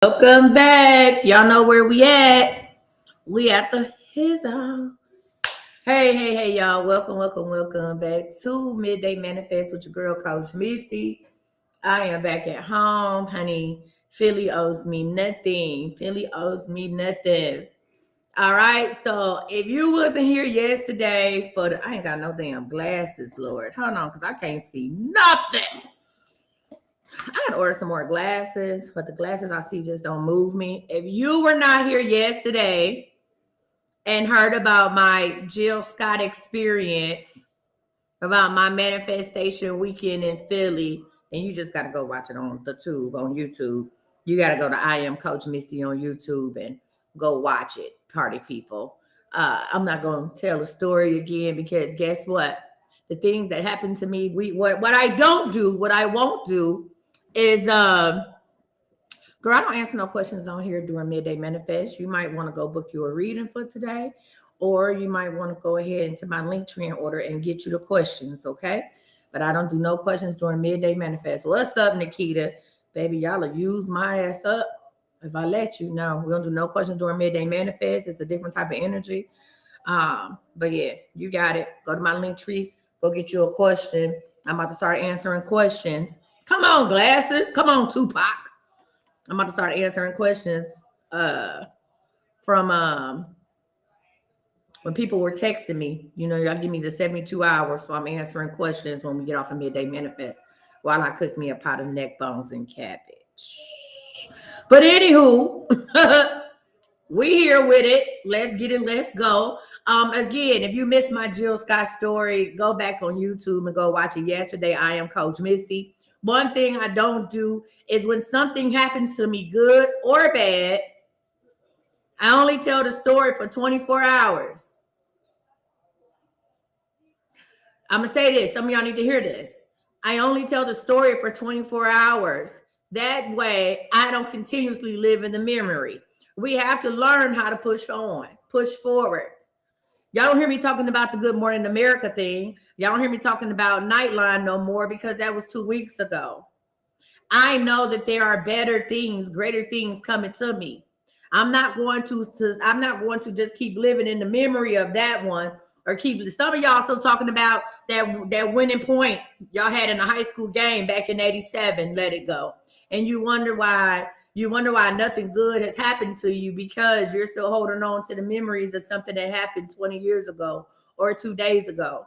Welcome back. Y'all know where we at. We at his house. Hey, y'all. Welcome back to Midday Manifest with your girl, Coach Misty. I am back at home, honey. Philly owes me nothing. All right. So if you wasn't here yesterday I ain't got no damn glasses, Lord. Hold on, because I can't see nothing. I gotta order some more glasses, but the glasses I see just don't move me. If you were not here yesterday and heard about my Jill Scott experience, about my manifestation weekend in Philly, then you just gotta go watch it on YouTube. You gotta go to I Am Coach Misty on YouTube and go watch it, party people. I'm not gonna tell the story again because guess what? The things that happened to me, what I don't do, what I won't do is girl, I don't answer no questions on here during Midday Manifest. You might want to go book you a reading for today, or you might want to go ahead into my link tree in order and get you the questions, okay? But I don't do no questions during Midday Manifest. What's up, Nikita? Baby, y'all will use my ass up if I let you know. We don't do no questions during Midday Manifest. It's a different type of energy. But yeah, you got it. Go to my link tree, go get you a question. I'm about to start answering questions. Come on, glasses. Come on, Tupac. I'm about to start answering questions from when people were texting me. You know, y'all give me the 72 hours, so I'm answering questions when we get off of Midday Manifest while I cook me a pot of neck bones and cabbage. But anywho, we here with it. Let's get it. Let's go. Again, if you missed my Jill Scott story, go back on YouTube and go watch it yesterday. I am Coach Misty. One thing I don't do is when something happens to me, good or bad, I only tell the story for 24 hours. I'm going to say this. Some of y'all need to hear this. I only tell the story for 24 hours. That way, I don't continuously live in the memory. We have to learn how to push forward. Y'all don't hear me talking about the Good Morning America thing. Y'all don't hear me talking about Nightline no more because that was 2 weeks ago. I know that there are better things, greater things coming to me. I'm not going to just keep living in the memory of that one or keep some of y'all still talking about that winning point y'all had in a high school game back in 87. Let it go. And you wonder why nothing good has happened to you because you're still holding on to the memories of something that happened 20 years ago or 2 days ago.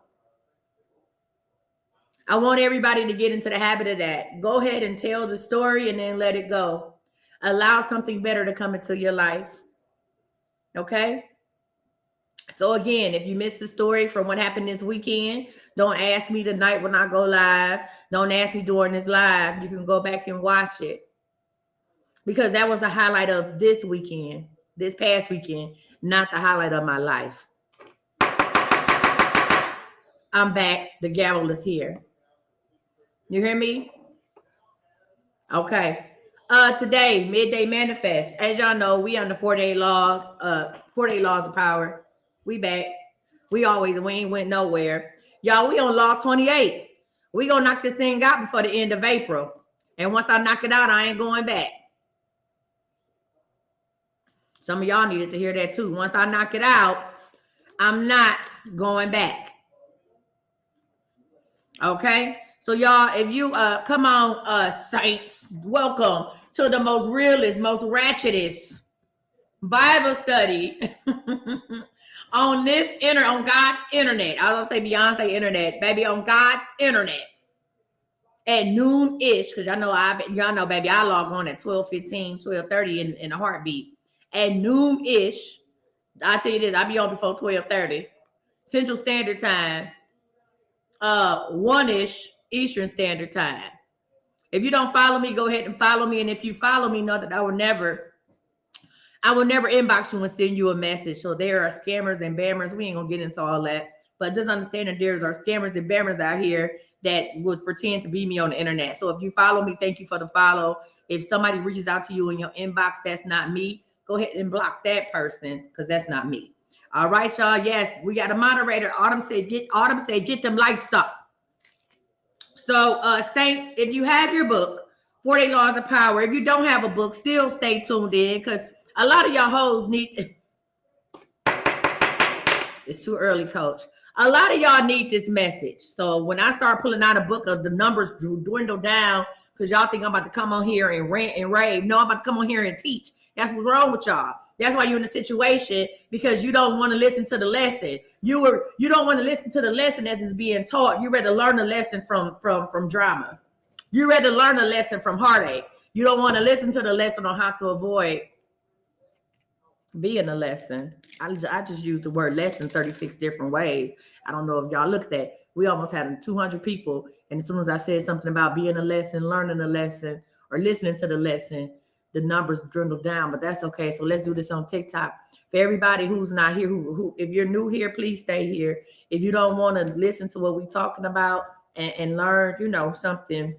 I want everybody to get into the habit of that. Go ahead and tell the story and then let it go. Allow something better to come into your life. Okay? So again, if you missed the story from what happened this weekend, don't ask me tonight when I go live. Don't ask me during this live. You can go back and watch it. Because that was the highlight of this weekend, this past weekend, not the highlight of my life. I'm back. The gavel is here. You hear me? Okay. Today, Midday Manifest. As y'all know, we under 48 laws, 48 laws of power. We back. We ain't went nowhere. Y'all, we on law 28. We gonna knock this thing out before the end of April. And once I knock it out, I ain't going back. Some of y'all needed to hear that too. Once I knock it out, I'm not going back. Okay? So y'all, if you come on, saints, welcome to the most realest, most ratchetest Bible study on God's internet. I was gonna say Beyonce internet, baby, on God's internet at noon-ish, because y'all know, baby, I log on at 12:15, 12:30 in a heartbeat. At noon-ish, I tell you this, I be on before 12:30 Central Standard Time, 1-ish Eastern Standard Time. If you don't follow me, go ahead and follow me. And if you follow me, know that I will never inbox you and send you a message. So there are scammers and bammers. We ain't gonna get into all that. But just understand that there's are scammers and bammers out here that would pretend to be me on the internet. So if you follow me, thank you for the follow. If somebody reaches out to you in your inbox, that's not me. Go ahead and block that person because that's not me. All right, y'all. Yes, we got a moderator. Autumn said, get them lights up. So, Saints, if you have your book, 48 Laws of Power. If you don't have a book, still stay tuned in because a lot of y'all hoes need. It's too early, coach. A lot of y'all need this message. So when I start pulling out a book of the numbers dwindle down because y'all think I'm about to come on here and rant and rave. No, I'm about to come on here and teach. That's what's wrong with y'all. That's why you're in a situation because you don't want to listen to the lesson. You don't want to listen to the lesson as it's being taught. You rather learn a lesson from drama. You rather learn a lesson from heartache. You don't want to listen to the lesson on how to avoid being a lesson. I just used the word lesson 36 different ways. I don't know if y'all looked at. We almost had 200 people, and as soon as I said something about being a lesson, learning a lesson, or listening to the lesson, the numbers dwindled down. But that's okay. So let's do this on TikTok. For everybody who's not here, who if you're new here, please stay here. If you don't want to listen to what we're talking about and learn, something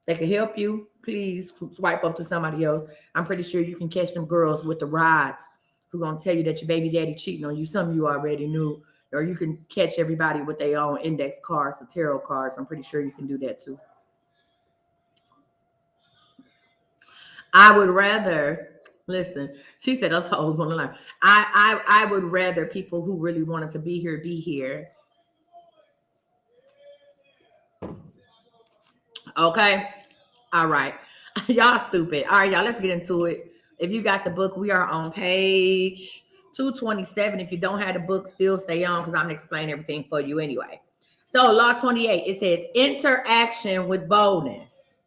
that can help you, please swipe up to somebody else. I'm pretty sure you can catch them girls with the rods who gonna tell you that your baby daddy cheating on you. Some of you already knew, or you can catch everybody with their own index cards or tarot cards. I'm pretty sure you can do that too. I would rather listen. She said us hoes want to learn. I would rather people who really wanted to be here. Okay. All right. Y'all stupid. All right, y'all, let's get into it. If you got the book, we are on page 227. If you don't have the book, still stay on because I'm going to explain everything for you anyway. So law 28, it says interaction with boldness.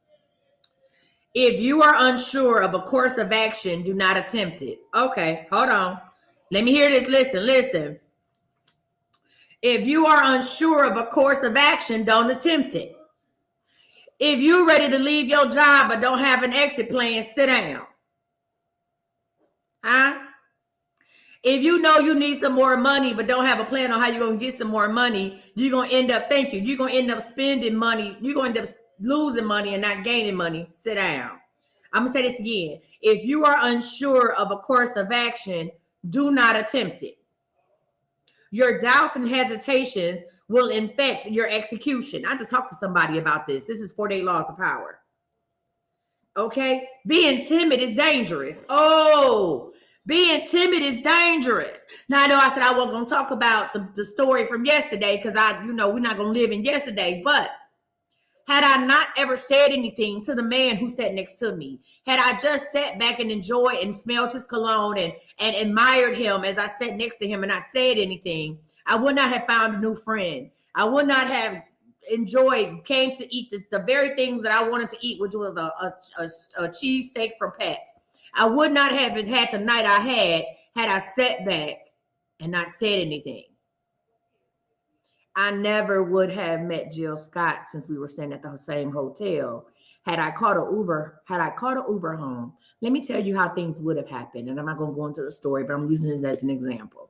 If you are unsure of a course of action, do not attempt it. Okay, hold on. Let me hear this. Listen. If you are unsure of a course of action, don't attempt it. If you're ready to leave your job but don't have an exit plan, sit down. Huh? If you know you need some more money but don't have a plan on how you're going to get some more money, you're going to end up you're going to end up spending money. You're going to end up losing money and not gaining money. Sit down. I'm going to say this again. If you are unsure of a course of action, do not attempt it. Your doubts and hesitations will infect your execution. I just talked to somebody about this. This is 48 Laws of Power. Okay? Being timid is dangerous. Oh, being timid is dangerous. Now, I know I said I wasn't going to talk about the story from yesterday because we're not going to live in yesterday. But had I not ever said anything to the man who sat next to me, had I just sat back and enjoyed and smelled his cologne and admired him as I sat next to him and not said anything, I would not have found a new friend. I would not have came to eat the very things that I wanted to eat, which was a cheesesteak from Pat's. I would not have had the night I had I sat back and not said anything. I never would have met Jill Scott since we were staying at the same hotel. Had I caught an Uber home, let me tell you how things would have happened. And I'm not going to go into the story, but I'm using this as an example.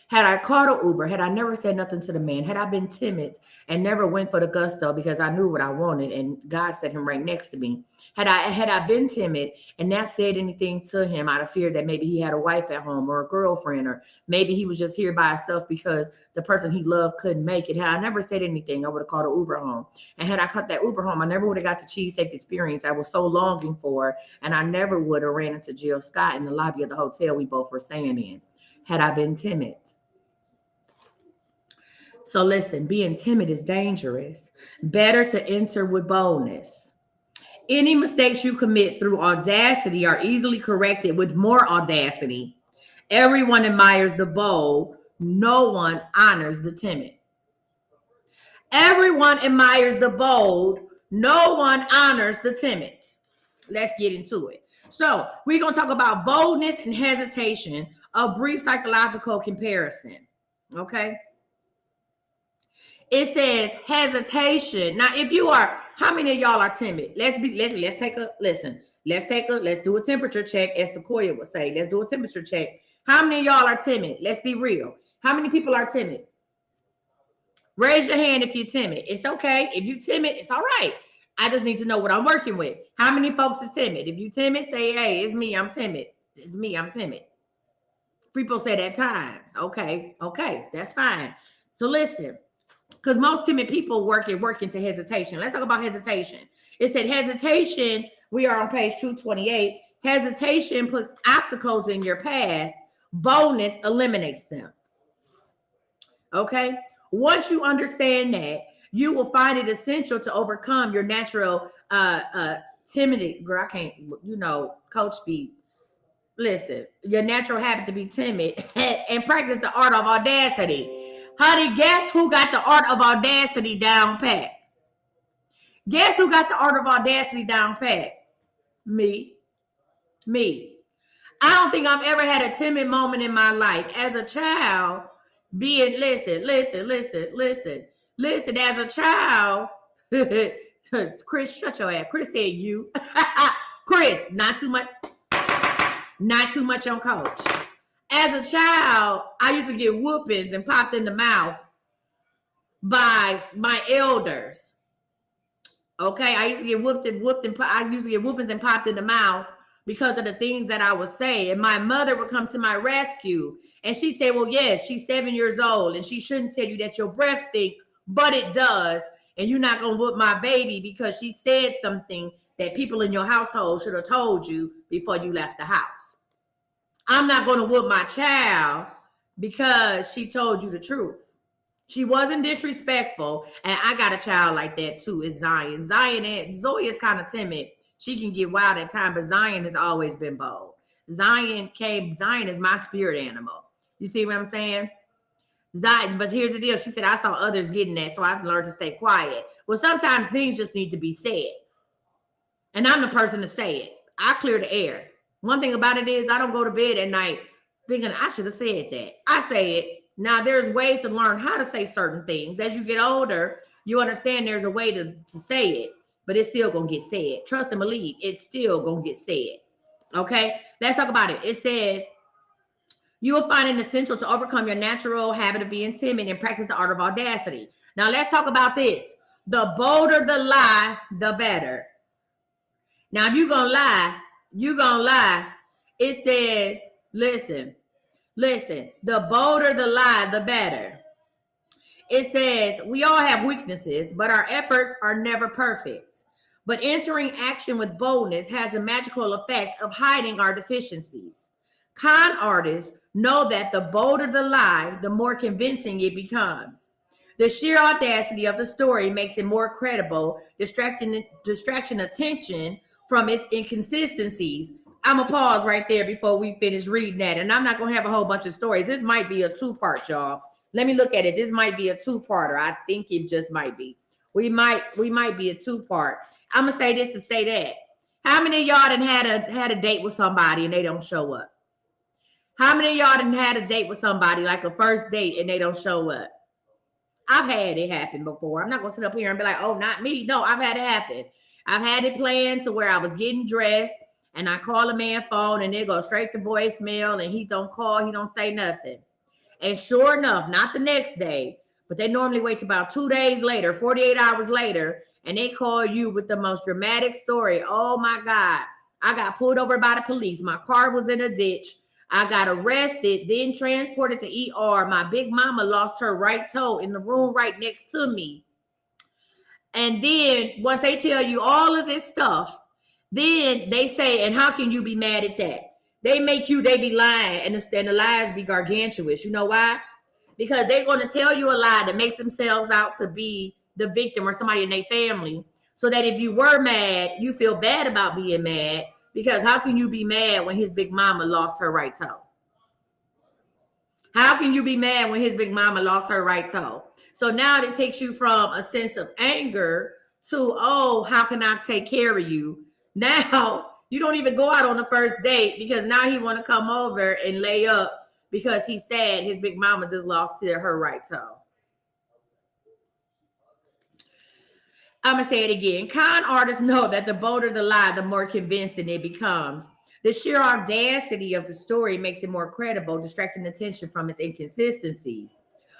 Had I caught an Uber, had I never said nothing to the man, had I been timid and never went for the gusto because I knew what I wanted and God set him right next to me. Had I been timid and not said anything to him out of fear that maybe he had a wife at home or a girlfriend, or maybe he was just here by himself because the person he loved couldn't make it. Had I never said anything, I would have called an Uber home. And had I caught that Uber home, I never would have got the cheesesteak experience I was so longing for. And I never would have ran into Jill Scott in the lobby of the hotel we both were staying in. Had I been timid. So listen, being timid is dangerous. Better to enter with boldness. Any mistakes you commit through audacity are easily corrected with more audacity. Everyone admires the bold. No one honors the timid. Everyone admires the bold. No one honors the timid. Let's get into it. So we're going to talk about boldness and hesitation, a brief psychological comparison. Okay. It says hesitation. Now, if you are, how many of y'all are timid? Let's do a temperature check, as Sequoia would say. Let's do a temperature check. How many of y'all are timid? Let's be real. How many people are timid? Raise your hand if you're timid. It's okay. If you're timid, it's all right. I just need to know what I'm working with. How many folks is timid? If you're timid, say, hey, it's me, I'm timid. It's me, I'm timid. People say that at times. Okay, that's fine. So listen. Because most timid people work into hesitation. Let's talk about hesitation. It said hesitation We are on page 228. Hesitation puts obstacles in your path. Boldness eliminates them. Okay? Once you understand that, you will find it essential to overcome your natural timid. Girl, I can't, Coach B. Listen, your natural habit to be timid and practice the art of audacity. Honey, guess who got the art of audacity down pat? Guess who got the art of audacity down pat? Me. I don't think I've ever had a timid moment in my life. As a child, listen, as a child, Chris, shut your ass. Chris said you. Chris, not too much on Coach. As a child, I used to get whoopings and popped in the mouth by my elders. Okay, I used to get I used to get whoopings and popped in the mouth because of the things that I would say. And my mother would come to my rescue. And she said, well, yes, she's 7 years old. And she shouldn't tell you that your breath stinks, but it does. And you're not going to whoop my baby because she said something that people in your household should have told you before you left the house. I'm not going to whoop my child because she told you the truth. She wasn't disrespectful. And I got a child like that too. It's Zion. Zoe is kind of timid. She can get wild at times, but Zion has always been bold. Zion is my spirit animal. You see what I'm saying? Zion, but here's the deal. She said, I saw others getting that, so I learned to stay quiet. Well, sometimes things just need to be said. And I'm the person to say it. I clear the air. One thing about it is I don't go to bed at night thinking I should have said that. I say it. Now, there's ways to learn how to say certain things. As you get older, you understand there's a way to say it, but it's still going to get said. Trust and believe, it's still going to get said. Okay? Let's talk about it. It says, you will find it essential to overcome your natural habit of being timid and practice the art of audacity. Now, let's talk about this. The bolder the lie, the better. Now, if you're going to lie, It says, listen, the bolder the lie, the better. It says, we all have weaknesses, but our efforts are never perfect. But entering action with boldness has a magical effect of hiding our deficiencies. Con artists know that the bolder the lie, the more convincing it becomes. The sheer audacity of the story makes it more credible, distracting attention from its inconsistencies. I'm going to pause right there before we finish reading that. And I'm not going to have a whole bunch of stories. This might be a two-part, y'all. Let me look at it. This might be a two-parter. I think it just might be. We might be a two-part. I'm going to say this and say that. How many of y'all done had a date with somebody and they don't show up? How many of y'all done had a date with somebody, like a first date, and they don't show up? I've had it happen before. I'm not going to sit up here and be like, oh, not me. No, I've had it happen. I've had it planned to where I was getting dressed and I call a man phone and it goes straight to voicemail and he don't call, he don't say nothing. And sure enough, not the next day, but they normally wait till about 2 days later, 48 hours later, and they call you with the most dramatic story. Oh my God, I got pulled over by the police. My car was in a ditch. I got arrested, then transported to ER. My big mama lost her right toe in the room right next to me. And then once they tell you all of this stuff, then they say, and how can you be mad at that? They be lying, and the lies be gargantuous. You know why? Because they're going to tell you a lie that makes themselves out to be the victim or somebody in their family, so that if you were mad, you feel bad about being mad, because how can you be mad when his big mama lost her right toe? How can you be mad when his big mama lost her right toe? So now it takes you from a sense of anger to, oh, how can I take care of you? Now you don't even go out on the first date because now he want to come over and lay up because he's sad his big mama just lost her right toe. I'm going to say it again. Con artists know that the bolder the lie, the more convincing it becomes. The sheer audacity of the story makes it more credible, distracting attention from its inconsistencies.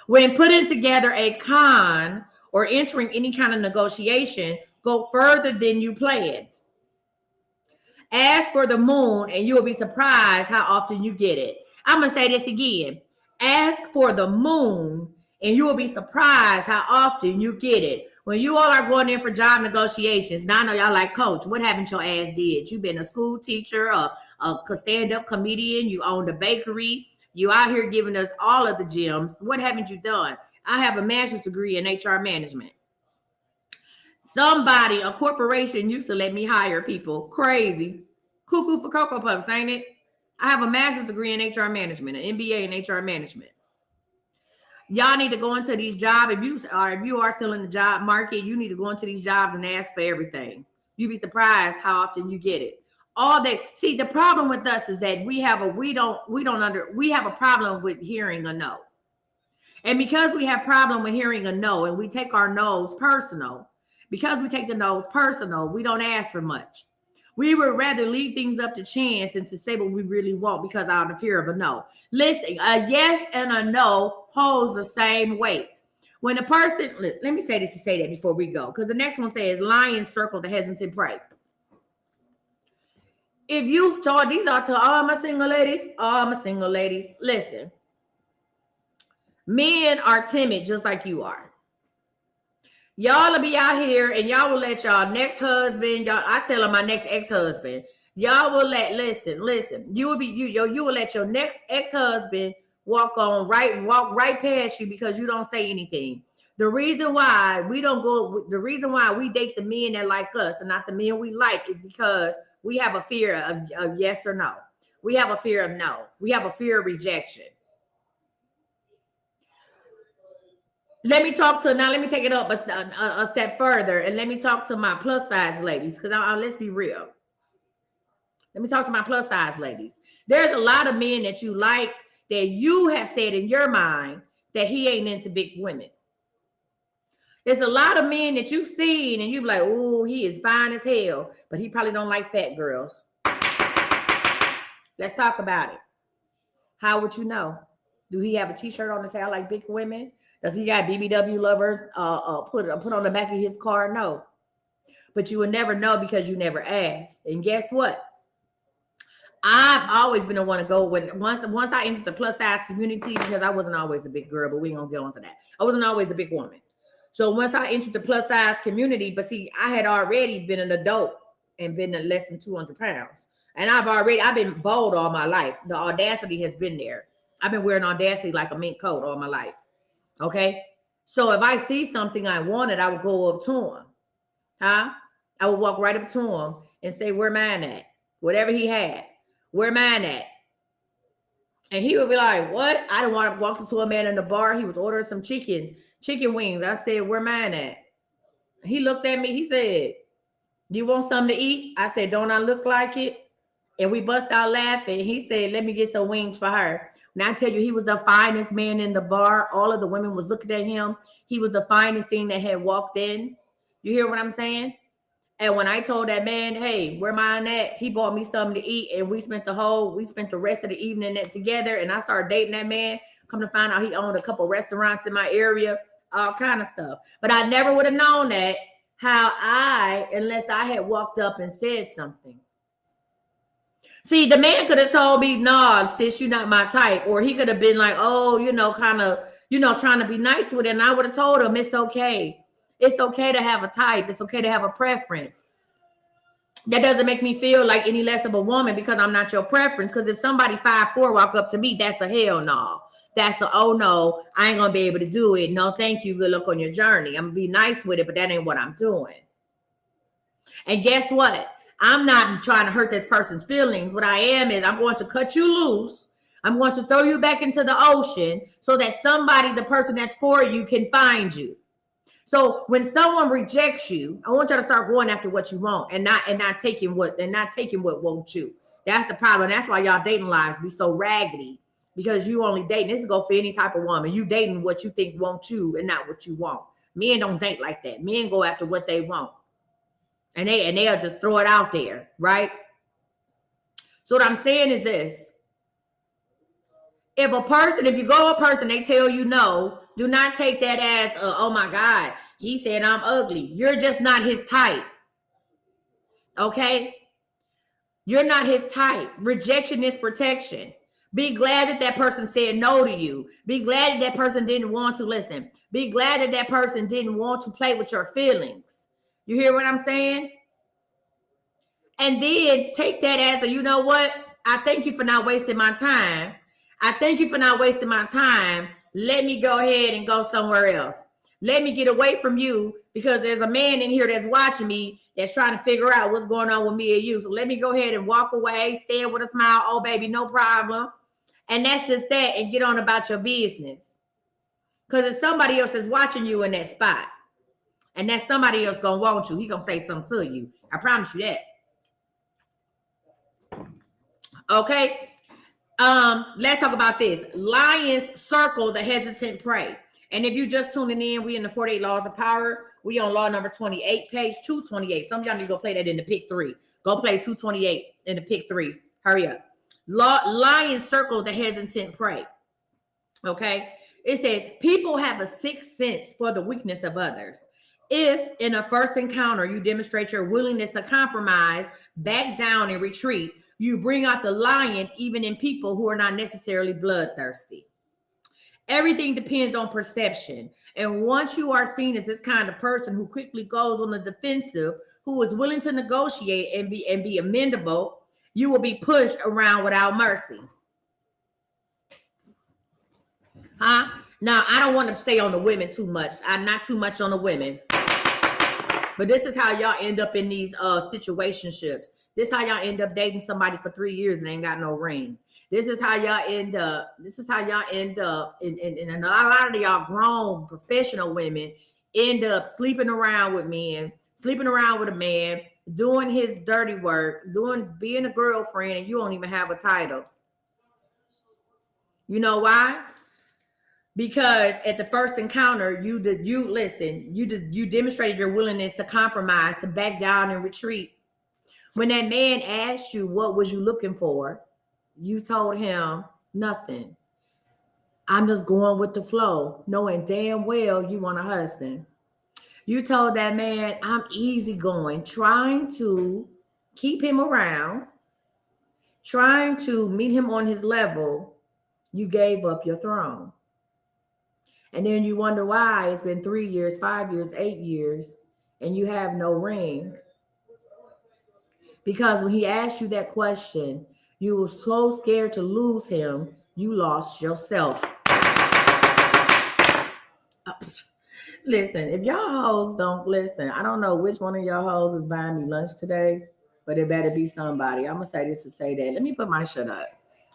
When putting together a con or entering any kind of negotiation, go further than you planned. Ask for the moon and you'll be surprised how often you get it. I'm going to say this again. Ask for the moon And you will be surprised how often you get it. When you all are going in for job negotiations, now I know y'all like, coach, what haven't your ass did? You been a school teacher, a stand-up comedian, you owned a bakery, you out here giving us all of the gems. What haven't you done? I have a master's degree in HR management. Somebody, a corporation used to let me hire people. Crazy. Cuckoo for Cocoa Puffs, ain't it? I have a master's degree in HR management, an MBA in HR management. Y'all need to go into these jobs. If you are still in the job market, you need to go into these jobs and ask for everything. You'd be surprised how often you get it. All day. See, the problem with us is that we have a problem with hearing a no. And because we have problem with hearing a no, and we take our no's personal, because we take the no's personal, we don't ask for much. We would rather leave things up to chance than to say what we really want because out of fear of a no. Listen, a yes and a no holds the same weight. When a person, let me say this to say that before we go, because the next one says, lions circle the hesitant prey. If you've taught, these are to all my single ladies, listen. Men are timid just like you are. Y'all will be out here and y'all will let y'all next husband, I tell them my next ex-husband, y'all will listen. You will let your next ex-husband walk right past you because you don't say anything. The reason why we date the men that like us and not the men we like is because we have a fear of yes or no. We have a fear of no. We have a fear of rejection. Let me take it up a step further and let me talk to my plus size ladies because let's be real. Let me talk to my plus size ladies. There's a lot of men that you like that you have said in your mind that he ain't into big women. There's a lot of men that you've seen and you're like, oh, he is fine as hell, but he probably don't like fat girls. Let's talk about it. How would you know? Do he have a t-shirt on that say I like big women? Does he got BBW lovers put on the back of his car? No. But you would never know because you never asked. And guess what? I've always been the one to go with once I entered the plus size community because I wasn't always a big girl, but we ain't gonna get onto that. I wasn't always a big woman. So once I entered the plus size community, but see, I had already been an adult and been less than 200 pounds. And I've been bold all my life. The audacity has been there. I've been wearing audacity like a mink coat all my life. Okay. So if I see something I wanted, I would go up to him. I would walk right up to him and say, where mine at? Whatever he had, where mine at? And he would be like, what? I didn't want to walk into a man in the bar. He was ordering some chicken wings. I said, where mine at? He looked at me. He said, you want something to eat? I said, don't I look like it? And we bust out laughing. He said, let me get some wings for her. Now I tell you, he was the finest man in the bar. All of the women was looking at him. He was the finest thing that had walked in. You hear what I'm saying? And when I told that man, hey, where mine at? He bought me something to eat. And we spent the rest of the evening together. And I started dating that man. Come to find out he owned a couple restaurants in my area, all kind of stuff. But I never would have known that unless I had walked up and said something. See, the man could have told me, nah, sis, you're not my type. Or he could have been like, oh, kind of, trying to be nice with it. And I would have told him, it's okay. It's okay to have a type. It's okay to have a preference. That doesn't make me feel like any less of a woman because I'm not your preference. Because if somebody 5'4" walk up to me, that's a hell no. That's a, oh no, I ain't going to be able to do it. No, thank you. Good luck on your journey. I'm going to be nice with it, but that ain't what I'm doing. And guess what? I'm not trying to hurt this person's feelings. What I am is I'm going to cut you loose. I'm going to throw you back into the ocean so that the person that's for you, can find you. So when someone rejects you, I want you to start going after what you want and not taking what wants you. That's the problem. That's why y'all dating lives be so raggedy because you only dating. This is go for any type of woman. You dating what you think wants you and not what you want. Men don't date like that. Men go after what they want. And they'll just throw it out there, right? So what I'm saying is this. If you go a person, they tell you no, do not take that as, oh my God, he said I'm ugly. You're just not his type. Okay? You're not his type. Rejection is protection. Be glad that that person said no to you. Be glad that that person didn't want to listen. Be glad that that person didn't want to play with your feelings. You hear what I'm saying? And then take that as a, you know what? I thank you for not wasting my time. I thank you for not wasting my time. Let me go ahead and go somewhere else. Let me get away from you because there's a man in here that's watching me that's trying to figure out what's going on with me and you. So let me go ahead and walk away, say it with a smile. Oh, baby, no problem. And that's just that, and get on about your business. Because if somebody else is watching you in that spot, and that somebody else gonna want you, he gonna say something to you. I promise you that. Okay. Let's talk about this. Lions circle the hesitant prey. And if you just tuning in, we in the 48 Laws of Power. We on law number 28, page 228. Some of y'all need to go play that in the pick 3. Go play 228 in the pick 3. Hurry up. Lions circle the hesitant prey. Okay. It says people have a sixth sense for the weakness of others. If in a first encounter you demonstrate your willingness to compromise, back down, and retreat, you bring out the lion even in people who are not necessarily bloodthirsty. Everything depends on perception. And once you are seen as this kind of person who quickly goes on the defensive, who is willing to negotiate and be amendable, you will be pushed around without mercy. Huh? Now, I don't want to stay on the women too much. I'm not too much on the women. But this is how y'all end up in these situationships. This is how y'all end up dating somebody for 3 years and ain't got no ring. This is how y'all end up. This is how y'all end up. And a lot of y'all grown professional women end up sleeping around with men, sleeping around with a man, doing his dirty work, being a girlfriend, and you don't even have a title. You know why? Because at the first encounter, you demonstrated your willingness to compromise, to back down and retreat. When that man asked you, what was you looking for? You told him nothing. I'm just going with the flow, knowing damn well you want a husband. You told that man, I'm easygoing, trying to keep him around, trying to meet him on his level. You gave up your throne. And then you wonder why it's been 3 years, 5 years, 8 years, and you have no ring. Because when he asked you that question, you were so scared to lose him, you lost yourself. Listen, if y'all hoes don't listen, I don't know which one of y'all hoes is buying me lunch today, but it better be somebody. I'm going to say this to say that. Let me put my shit up.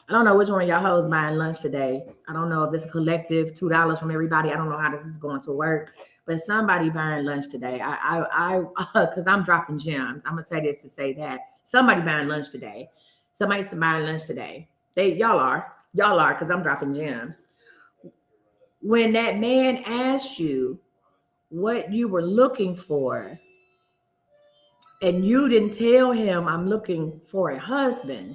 I don't know which one of y'all hoes buying lunch today. I don't know if it's a collective $2 from everybody. I don't know how this is going to work, but somebody buying lunch today. Because I'm dropping gems. I'm gonna say this to say that somebody buying lunch today. Somebody's buying lunch today. Y'all are, because I'm dropping gems. When that man asked you what you were looking for, and you didn't tell him, I'm looking for a husband,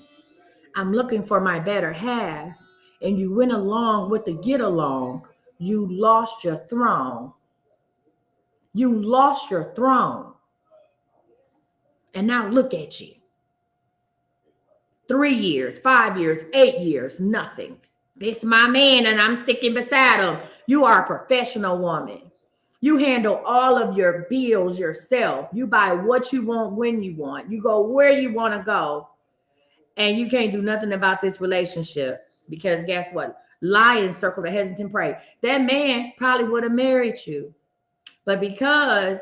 I'm looking for my better half, and you went along with the get along, you lost your throne. You lost your throne. And now look at you. 3 years, 5 years, 8 years, nothing. This my man and I'm sticking beside him. You are a professional woman. You handle all of your bills yourself. You buy what you want when you want. You go where you want to go. And you can't do nothing about this relationship because guess what? Lions circle the hesitant prey. That man probably would have married you. But because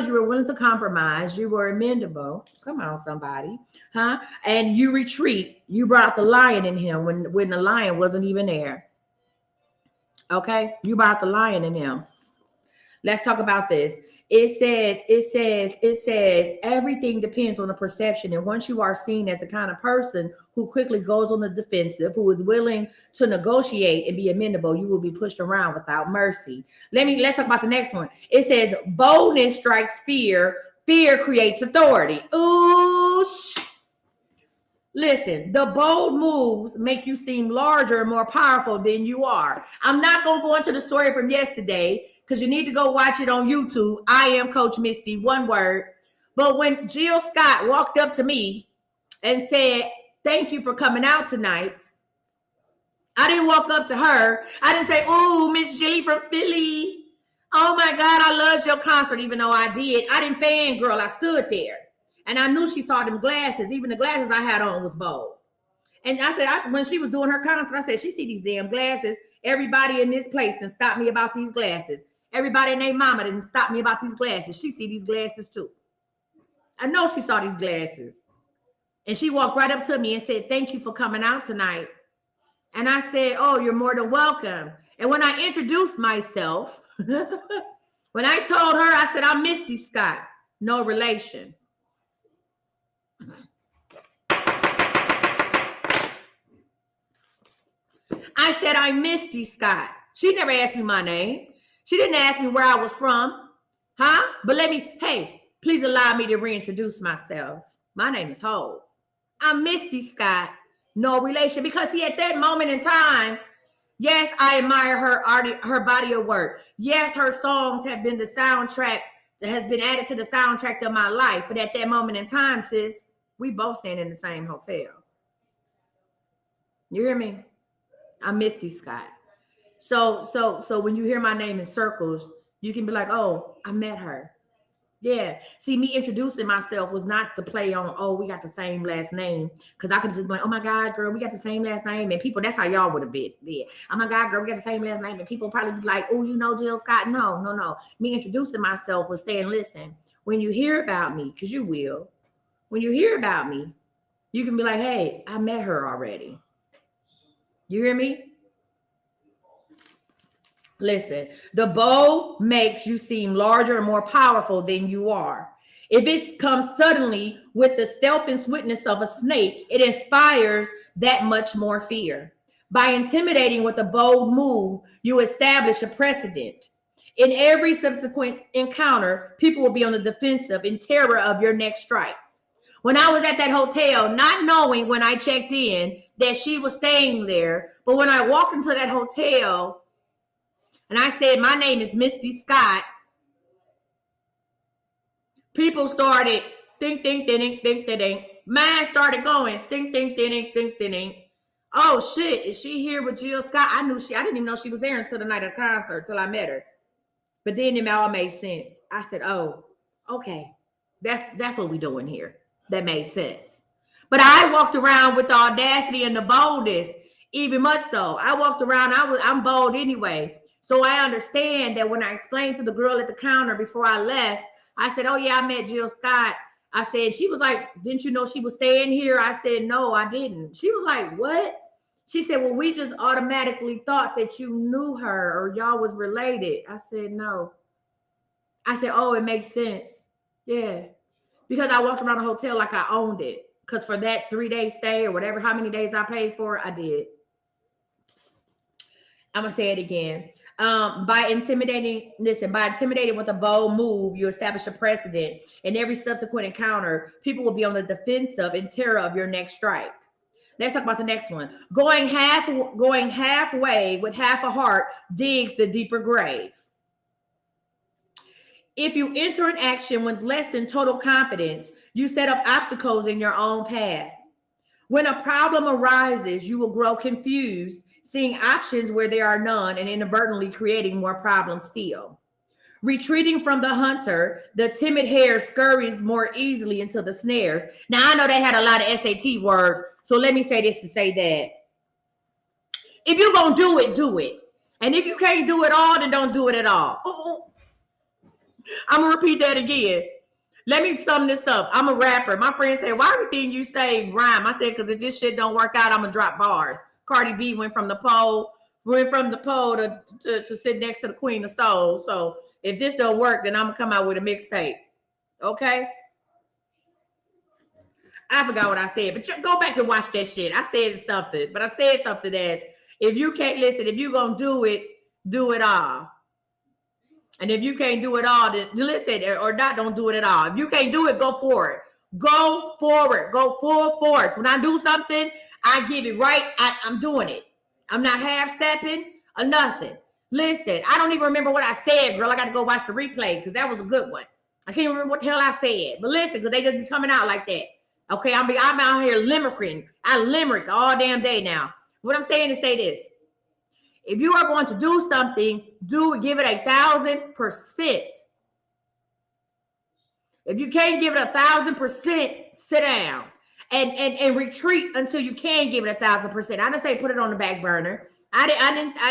you were willing to compromise, you were amendable. Come on, somebody. Huh? And you retreat. You brought out the lion in him when the lion wasn't even there. Okay? You brought out the lion in him. Let's talk about this. It says everything depends on the perception. And once you are seen as the kind of person who quickly goes on the defensive, who is willing to negotiate and be amendable, you will be pushed around without mercy. Let's talk about the next one. It says boldness strikes fear. Fear creates authority. Ooh, listen, the bold moves make you seem larger and more powerful than you are. I'm not going to go into the story from yesterday because you need to go watch it on YouTube. I am Coach Misty, one word. But when Jill Scott walked up to me and said, thank you for coming out tonight. I didn't walk up to her. I didn't say, oh, Miss Jilly from Philly. Oh my God, I loved your concert, even though I did. I didn't fangirl. I stood there. And I knew she saw them glasses. Even the glasses I had on was bold. And I said, when she was doing her concert, I said, she see these damn glasses. Everybody in this place didn't stop me about these glasses. Everybody and their mama didn't stop me about these glasses. She see these glasses too. I know she saw these glasses. And she walked right up to me and said, thank you for coming out tonight. And I said, oh, you're more than welcome. And when I introduced myself, when I told her, I said, I'm Misty Scott. No relation. I said, I'm Misty Scott. She never asked me my name. She didn't ask me where I was from. Huh? But hey, please allow me to reintroduce myself. My name is Hope. I'm Misty Scott. No relation. Because see, at that moment in time, yes, I admire her body of work. Yes, her songs have been the soundtrack that has been added to the soundtrack of my life. But at that moment in time, sis, we both stand in the same hotel. You hear me? I'm Misty Scott. So when you hear my name in circles, you can be like, oh, I met her. Yeah. See, me introducing myself was not to play on, oh, we got the same last name. Because I could just be like, oh my God, girl, we got the same last name. And people, that's how y'all would have been. Oh my God, girl, we got the same last name. And people probably be like, oh, you know Jill Scott. No. Me introducing myself was saying, listen, when you hear about me, because you will, when you hear about me, you can be like, hey, I met her already. You hear me? Listen, the bow makes you seem larger and more powerful than you are. If it comes suddenly with the stealth and swiftness of a snake, it inspires that much more fear. By intimidating with a bold move, you establish a precedent. In every subsequent encounter, people will be on the defensive in terror of your next strike. When I was at that hotel, not knowing when I checked in that she was staying there, but when I walked into that hotel, and I said, my name is Misty Scott, people started ding, ding, ding, ding, ding, ding, ding. Mine started going ding, ding, ding, ding, ding, ding, ding. Oh shit, is she here with Jill Scott? I didn't even know she was there until the night of the concert, till I met her. But then it all made sense. I said, oh, okay. That's what we doing here. That made sense. But I walked around with the audacity and the boldness, even much so. I walked around, I'm bold anyway. So I understand that when I explained to the girl at the counter before I left, I said, oh yeah, I met Jill Scott. I said, she was like, didn't you know she was staying here? I said, no, I didn't. She was like, what? She said, well, we just automatically thought that you knew her or y'all was related. I said, no. I said, oh, it makes sense. Yeah. Because I walked around the hotel like I owned it. Because for that 3-day stay or whatever, how many days I paid for, I did. I'm going to say it again. By intimidating with a bold move, you establish a precedent. In every subsequent encounter, people will be on the defensive in terror of your next strike. Let's talk about the next one. Going halfway with half a heart digs the deeper grave. If you enter an action with less than total confidence, you set up obstacles in your own path. When a problem arises, you will grow confused, seeing options where there are none and inadvertently creating more problems still. Retreating from the hunter, the timid hare scurries more easily into the snares. Now, I know they had a lot of SAT words, so let me say this to say that. If you're going to do it, do it. And if you can't do it all, then don't do it at all. I'm going to repeat that again. Let me sum this up. I'm a rapper. My friend said, why everything you say rhyme? I said, because if this shit don't work out, I'm going to drop bars. Cardi B went from the pole to sit next to the Queen of Soul. So if this don't work, then I'm going to come out with a mixtape. Okay? I forgot what I said, but go back and watch that shit. I said something, but I said something as, if you can't listen, if you're going to do it all. And if you can't do it all, then listen, or not, don't do it at all. If you can't do it, go for it. Go forward. Go full force. When I do something, I give it right. I'm doing it. I'm not half-stepping or nothing. Listen, I don't even remember what I said, girl. I got to go watch the replay because that was a good one. I can't remember what the hell I said. But listen, because they just be coming out like that. Okay, I'm out here limericking. I limerick all damn day now. What I'm saying is say this. If you are going to do something, give it 1,000%. If you can't give it 1,000%, sit down and retreat until you can give it 1,000%. I didn't say put it on the back burner. I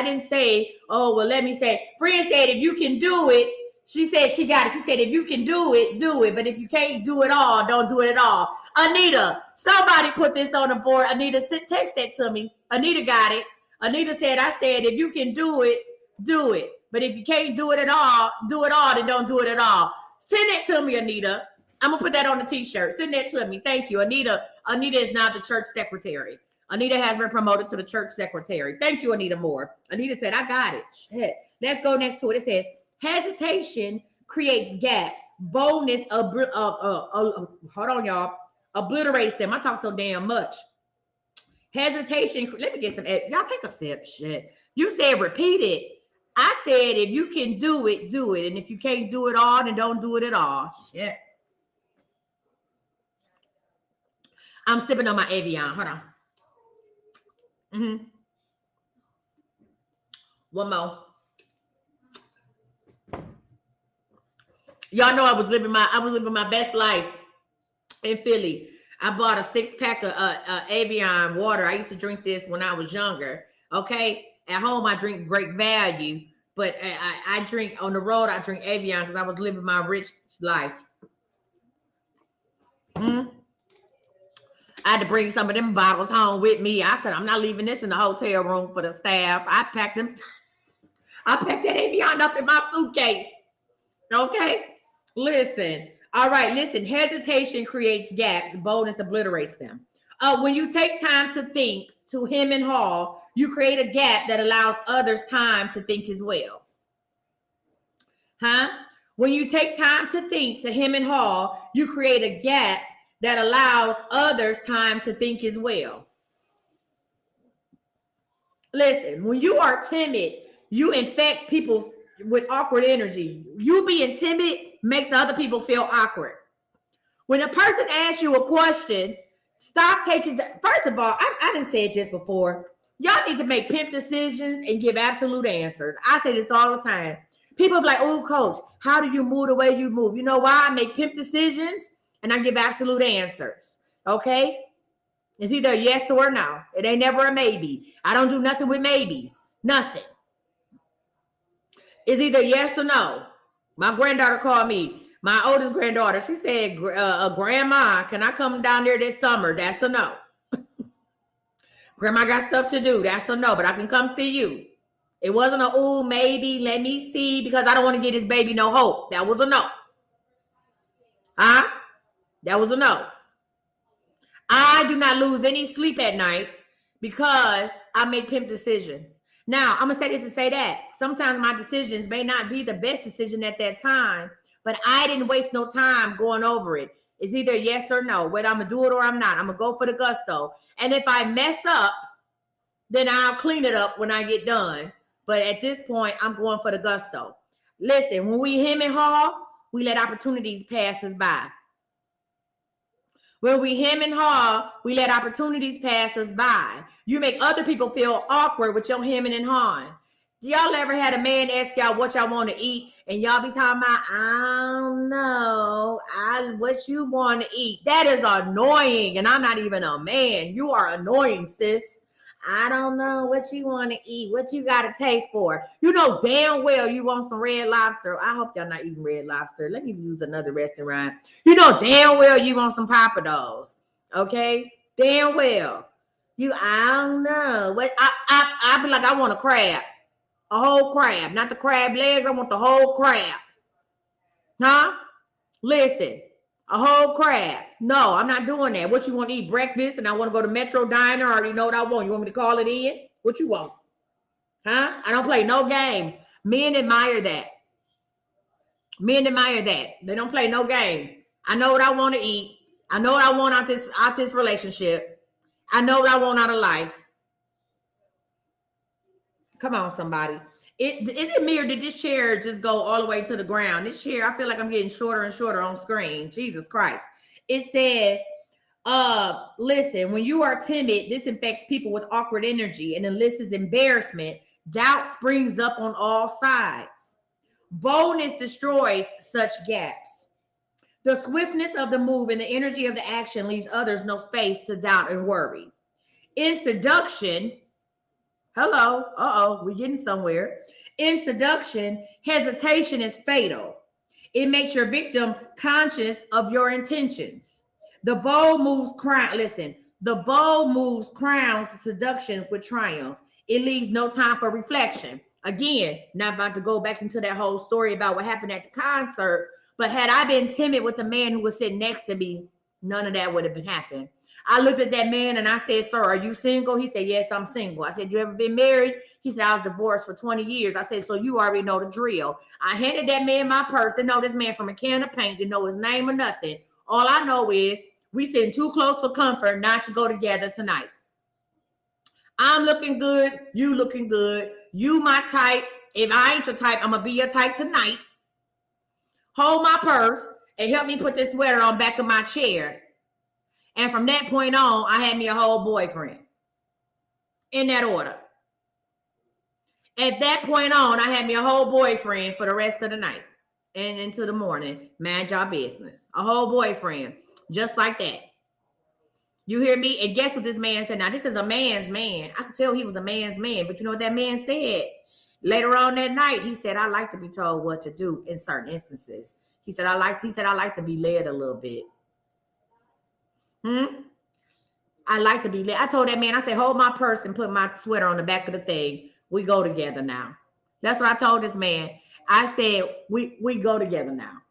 didn't say, oh, well, let me say, friend said, if you can do it, she said she got it. She said, if you can do it, do it. But if you can't do it all, don't do it at all. Anita, somebody put this on the board. Anita, text that to me. Anita got it. Anita said, I said, if you can do it, do it. But if you can't do it at all, then don't do it at all. Send that to me, Anita. I'm going to put that on the t-shirt. Send that to me. Thank you. Anita is now the church secretary. Anita has been promoted to the church secretary. Thank you, Anita Moore. Anita said, I got it. Shit. Let's go next to it. It says, hesitation creates gaps. Boldness, hold on, y'all, obliterates them. I talk so damn much. Hesitation, let me get some, y'all take a sip. Shit. You said repeat it. I said, if you can do it, do it. And if you can't do it all, then don't do it at all. Shit. I'm sipping on my Evian. Hold on. One more. Y'all know I was living my best life in Philly. I bought a 6-pack of Evian water. I used to drink this when I was younger. Okay. At home, I drink Great Value, but I drink on the road. I drink Evian because I was living my rich life. I had to bring some of them bottles home with me. I said, I'm not leaving this in the hotel room for the staff. I packed that Evian up in my suitcase. Okay. Listen. All right. Listen. Hesitation creates gaps. Boldness obliterates them. When you take time to think, to hem and haw, you create a gap that allows others time to think as well. When you take time to think, to hem and haw, you create a gap that allows others time to think as well. Listen, when you are timid, you infect people with awkward energy. You being timid makes other people feel awkward. When a person asks you a question, stop taking first of all, I didn't say it just before. Y'all need to make pimp decisions and give absolute answers. I say this all the time. People be like, oh, coach, how do you move the way you move? You know why? I make pimp decisions and I give absolute answers. Okay? It's either a yes or a no. It ain't never a maybe. I don't do nothing with maybes. Nothing. It's either yes or no. My granddaughter called me. My oldest granddaughter, she said, Grandma, can I come down there this summer? That's a no. Grandma got stuff to do. That's a no, but I can come see you. It wasn't a, oh, maybe, let me see, because I don't want to give this baby no hope. That was a no. That was a no. I do not lose any sleep at night because I make pimp decisions. Now, I'm going to say this and say that. Sometimes my decisions may not be the best decision at that time, but I didn't waste no time going over it. It's either yes or no, whether I'm going to do it or I'm not. I'm going to go for the gusto. And if I mess up, then I'll clean it up when I get done. But at this point, I'm going for the gusto. Listen, when we hem and haw, we let opportunities pass us by. When we hem and haw, we let opportunities pass us by. You make other people feel awkward with your hemming and hawing. Do y'all ever had a man ask y'all what y'all want to eat and y'all be talking about, I don't know, what you want to eat? That is annoying, and I'm not even a man. You are annoying, sis. I don't know what you want to eat, what you got a taste for. You know damn well you want some Red Lobster. I hope y'all not eating Red Lobster. Let me use another restaurant. You know damn well you want some Papados. Okay? Damn well. I don't know. What I be like, I want a crab. A whole crab. Not the crab legs. I want the whole crab. Listen. A whole crab. No, I'm not doing that. What you want to eat? Breakfast and I want to go to Metro Diner. I already know what I want. You want me to call it in? What you want? I don't play no games. Men admire that. Men admire that. They don't play no games. I know what I want to eat. I know what I want out this relationship. I know what I want out of life. Come on, somebody. Is it me or did this chair just go all the way to the ground? This chair, I feel like I'm getting shorter and shorter on screen. Jesus Christ. It says, Listen, when you are timid, this infects people with awkward energy and elicits embarrassment. Doubt springs up on all sides. Boldness destroys such gaps. The swiftness of the move and the energy of the action leaves others no space to doubt and worry. In seduction, hello, we're getting somewhere. In seduction, hesitation is fatal. It makes your victim conscious of your intentions. The bold moves crown. Listen, the bold moves crowns seduction with triumph. It leaves no time for reflection. Again, not about to go back into that whole story about what happened at the concert, but had I been timid with the man who was sitting next to me, none of that would have been happening. I looked at that man and I said, "Sir, are you single?" He said, "Yes, I'm single." I said, "You ever been married?" He said, "I was divorced for 20 years. I said, "So you already know the drill." I handed that man my purse. Didn't know this man from a can of paint. Didn't know his name or nothing. All I know is we sitting too close for comfort not to go together tonight. I'm looking good. You looking good. You my type. If I ain't your type, I'm going to be your type tonight. Hold my purse and help me put this sweater on back of my chair. And from that point on, I had me a whole boyfriend. In that order. At that point on, I had me a whole boyfriend for the rest of the night and into the morning. Mind your business. A whole boyfriend. Just like that. You hear me? And guess what this man said? Now, this is a man's man. I could tell he was a man's man. But you know what that man said? Later on that night, he said, "I like to be told what to do in certain instances." He said, I like to be led a little bit. I like to be led. I told that man, I said, "Hold my purse and put my sweater on the back of the thing. We go together now." That's what I told this man. I said, we go together now.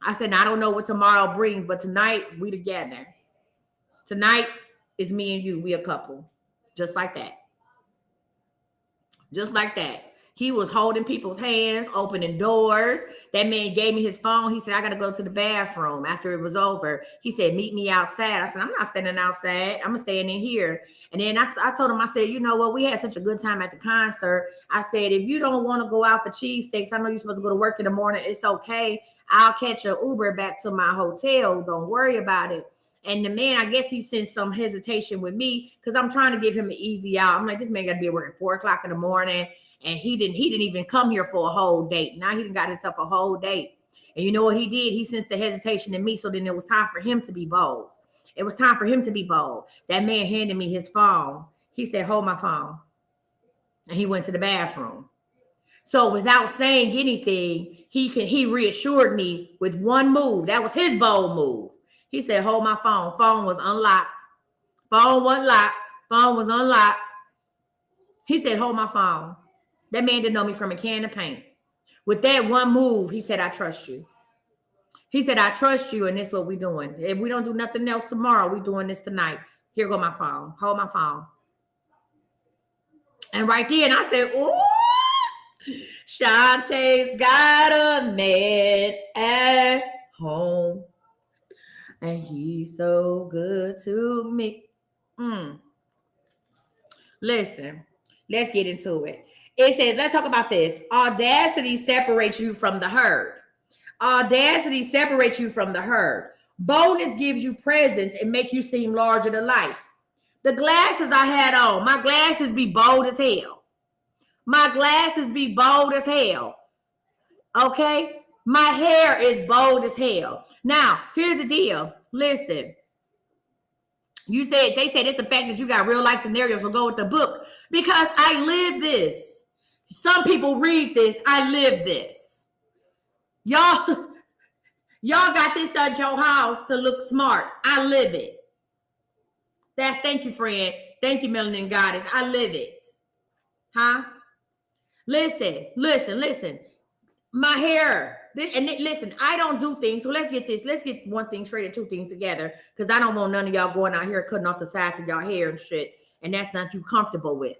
I said, "Now, I don't know what tomorrow brings, but tonight we together. Tonight is me and you. We a couple." Just like that. Just like that. He was holding people's hands, opening doors. That man gave me his phone. He said, "I got to go to the bathroom." After it was over, he said, "Meet me outside." I said, "I'm not standing outside. I'm staying in here." And then I told him, I said, "You know what? We had such a good time at the concert." I said, "If you don't want to go out for cheesesteaks, I know you're supposed to go to work in the morning. It's okay. I'll catch an Uber back to my hotel. Don't worry about it." And the man, I guess he sensed some hesitation with me because I'm trying to give him an easy out. I'm like, this man got to be at work at 4 o'clock in the morning. And he didn't even come here for a whole date. Now he done got himself a whole date. And you know what he did? He sensed the hesitation in me. So then it was time for him to be bold. It was time for him to be bold. That man handed me his phone. He said, "Hold my phone." And he went to the bathroom. So without saying anything, he reassured me with one move. That was his bold move. He said, "Hold my phone." Phone was unlocked. Phone wasn't locked. Phone was unlocked. He said, "Hold my phone." That man didn't know me from a can of paint. With that one move, he said, "I trust you." He said, "I trust you, and this is what we're doing. If we don't do nothing else tomorrow, we're doing this tonight. Here go my phone. Hold my phone." And right then, I said, "Ooh, Shantae's got a man at home. And he's so good to me." Listen, let's get into it. It says, let's talk about this. Audacity separates you from the herd. Audacity separates you from the herd. Boldness gives you presence and make you seem larger than life. The glasses I had on, my glasses be bold as hell. My glasses be bold as hell. Okay? My hair is bold as hell. Now, here's the deal. Listen. They said it's the fact that you got real life scenarios. So go with the book because I live this. Some people read this. I live this. Y'all got this at your house to look smart. I live it. Thank you, friend. Thank you, Melanin Goddess. I live it. Huh? Listen. My hair. Listen, I don't do things. So let's get this. Let's get one thing straight and two things together. Because I don't want none of y'all going out here cutting off the sides of y'all hair and shit. And that's not you comfortable with.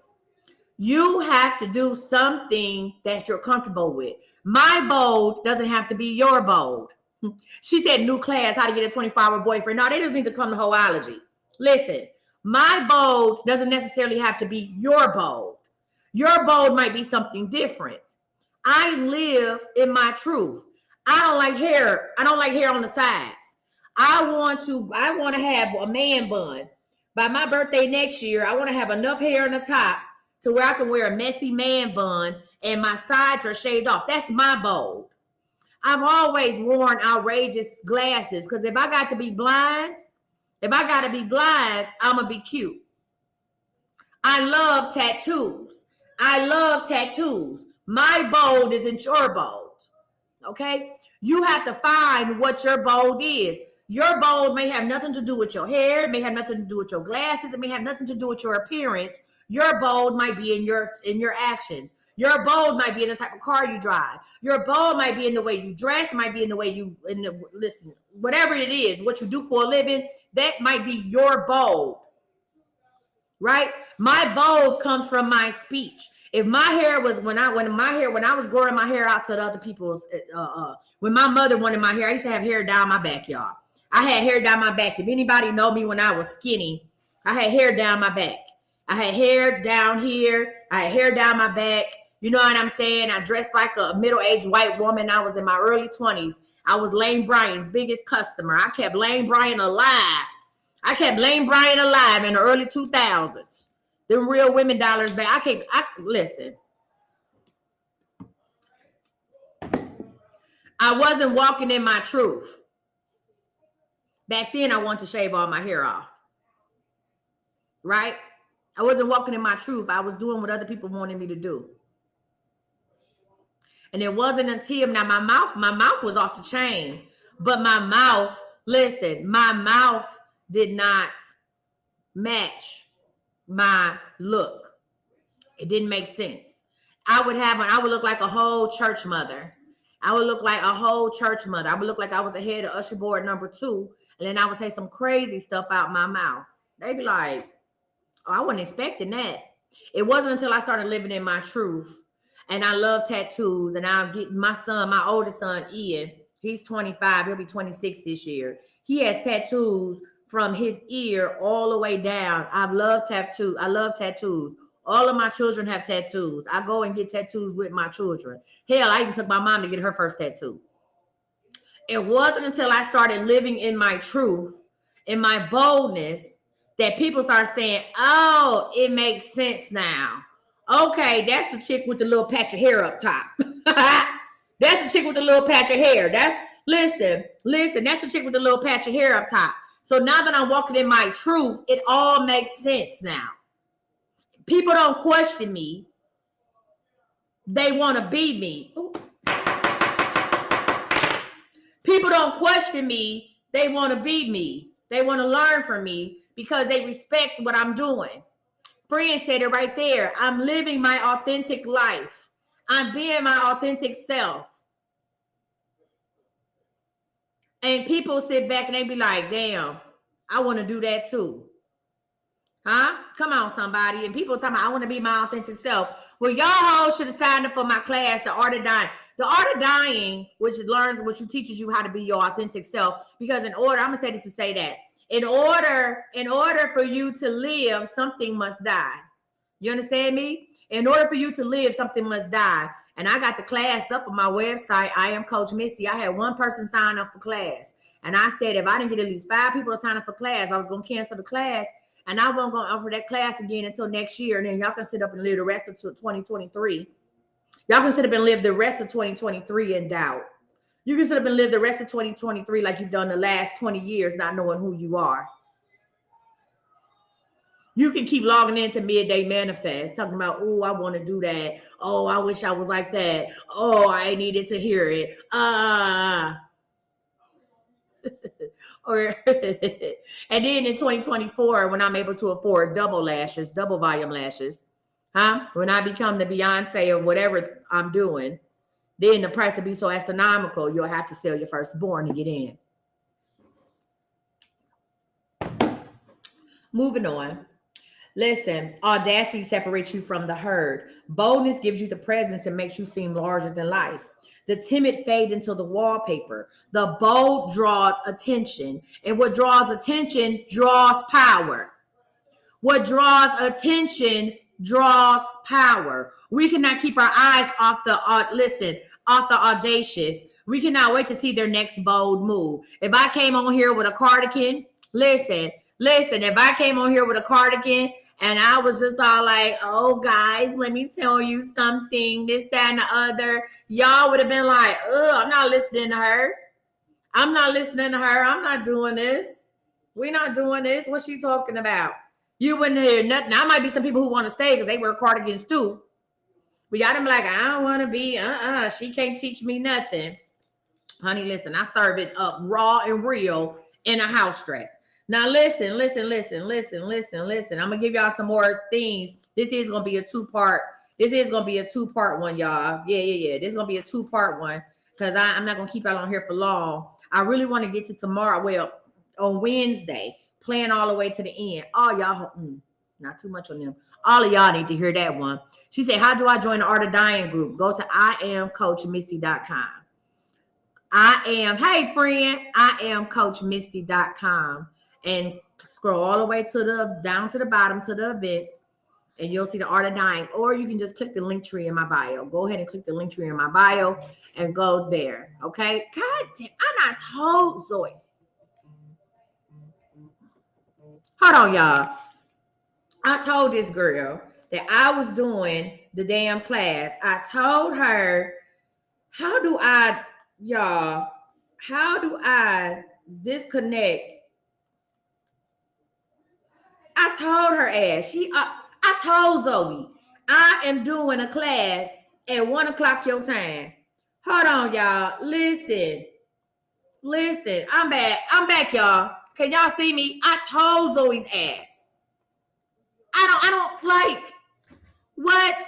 You have to do something that you're comfortable with. My bold doesn't have to be your bold. She said new class, how to get a 24-hour boyfriend. No, they just need to come to Hoology. Listen, my bold doesn't necessarily have to be your bold. Your bold might be something different. I live in my truth. I don't like hair. I don't like hair on the sides. I want to have a man bun. By my birthday next year, I want to have enough hair on the top to where I can wear a messy man bun and my sides are shaved off. That's my bold. I've always worn outrageous glasses because if I got to be blind, I'm going to be cute. I love tattoos. My bold isn't your bold. Okay? You have to find what your bold is. Your bold may have nothing to do with your hair. It may have nothing to do with your glasses. It may have nothing to do with your appearance. Your bold might be in your actions. Your bold might be in the type of car you drive. Your bold might be in the way you dress. It might be in the way you listen. Whatever it is, what you do for a living, that might be your bold. Right? My bold comes from my speech. If my hair was when I was growing my hair out to the other people's when my mother wanted my hair, I used to have hair down my back, y'all. I had hair down my back. If anybody know me when I was skinny, I had hair down my back. I had hair down here. I had hair down my back. You know what I'm saying? I dressed like a middle-aged white woman. I was in my early 20s. I was Lane Bryant's biggest customer. I kept Lane Bryant alive. in the early 2000s. Them real women dollars back. Listen. I wasn't walking in my truth. Back then, I wanted to shave all my hair off. Right? I wasn't walking in my truth. I was doing what other people wanted me to do. And it wasn't until now my mouth was off the chain. But my mouth did not match my look. It didn't make sense. I would look like a whole church mother. I would look like I was the head of usher board number 2. And then I would say some crazy stuff out my mouth. They'd be like, oh, I wasn't expecting that. It wasn't until I started living in my truth. And I love tattoos. And I'll get my oldest son, Ian, he's 25. He'll be 26 this year. He has tattoos from his ear all the way down. I love tattoos. All of my children have tattoos. I go and get tattoos with my children. Hell, I even took my mom to get her first tattoo. It wasn't until I started living in my truth, in my boldness, that people start saying, oh, it makes sense now. Okay, that's the chick with the little patch of hair up top. That's the chick with the little patch of hair. Listen, that's the chick with the little patch of hair up top. So now that I'm walking in my truth, it all makes sense now. People don't question me. They want to be me. Ooh. People don't question me. They want to be me. They want to learn from me because they respect what I'm doing. Friend said it right there. I'm living my authentic life. I'm being my authentic self. And people sit back and they be like, damn, I want to do that too. Huh? Come on, somebody. And people talking about, I want to be my authentic self. Well, y'all hoes should have signed up for my class, The Art of Dying. The Art of Dying, which teaches you how to be your authentic self. Because I'm going to say this to say that. In order for you to live, something must die. You understand me? In order for you to live, something must die. And I got the class up on my website. I am Coach Misty. I had one person sign up for class. And I said, if I didn't get at least 5 people to sign up for class, I was going to cancel the class. And I wasn't going to offer that class again until next year. And then y'all can sit up and live the rest of 2023. Y'all can sit up and live the rest of 2023 in doubt. You can sit up and live the rest of 2023 like you've done the last 20 years, not knowing who you are. You can keep logging into Midday Manifest, talking about, oh, I want to do that. Oh, I wish I was like that. Oh, I needed to hear it. And then in 2024, when I'm able to afford double volume lashes, when I become the Beyonce of whatever I'm doing, then the price will be so astronomical, you'll have to sell your firstborn to get in. Moving on. Listen, audacity separates you from the herd. Boldness gives you the presence and makes you seem larger than life. The timid fade into the wallpaper. The bold draws attention. And what draws attention draws power. What draws attention draws power. We cannot keep our eyes off the listen. author audacious. We cannot wait to see their next bold move. If I came on here with a cardigan, listen, if I came on here with a cardigan and I was just all like, oh, guys, let me tell you something, this, that, and the other, y'all would have been like, I'm not listening to her. I'm not listening to her. I'm not doing this. We're not doing this. What's she talking about? You wouldn't hear nothing. Now, might be some people who want to stay because they wear cardigans too. We got them like, I don't want to be, she can't teach me nothing. Honey, listen, I serve it up raw and real in a house dress. Now, listen. I'm going to give y'all some more things. This is going to be a two-part. This is going to be a two-part one, y'all. Yeah. This is going to be a two-part one because I'm not going to keep y'all on here for long. I really want to get to tomorrow. Well, on Wednesday, playing all the way to the end. All y'all, not too much on them. All of y'all need to hear that one. She said, how do I join the Art of Dying group? Go to IamCoachMisty.com. Hey friend, IamCoachMisty.com and scroll all the way down to the bottom to the events and you'll see the Art of Dying, or you can just click the link tree in my bio. Go ahead and click the link tree in my bio and go there. Okay. God damn, I not told Zoe. Hold on, y'all. I told this girl that I was doing the damn class. I told her, how do I disconnect? I told her ass. I told Zoe, I am doing a class at 1:00 your time. Hold on, y'all. Listen. I'm back, y'all. Can y'all see me? I told Zoe's ass. I don't like what?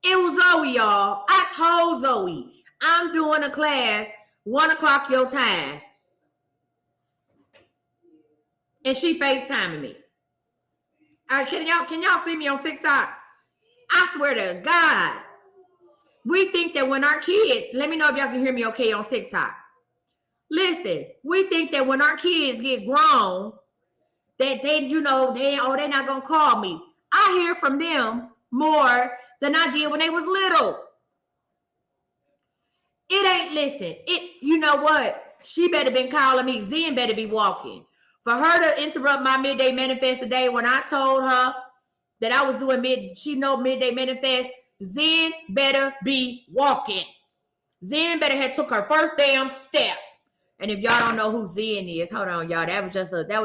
It was Zoe, y'all. I told Zoe I'm doing a class 1:00 your time. And she FaceTiming me. Can y'all see me on TikTok? I swear to God. We think that when our kids, let me know if y'all can hear me okay on TikTok. Listen, we think that when our kids get grown, that they're not gonna call me. I hear from them more than I did when they was little. You know what? She better been calling me. Zen better be walking. For her to interrupt my midday manifest today when I told her that I was doing midday manifest, Zen better be walking. Zen better have took her first damn step. And if y'all don't know who Zen is, hold on, y'all. That was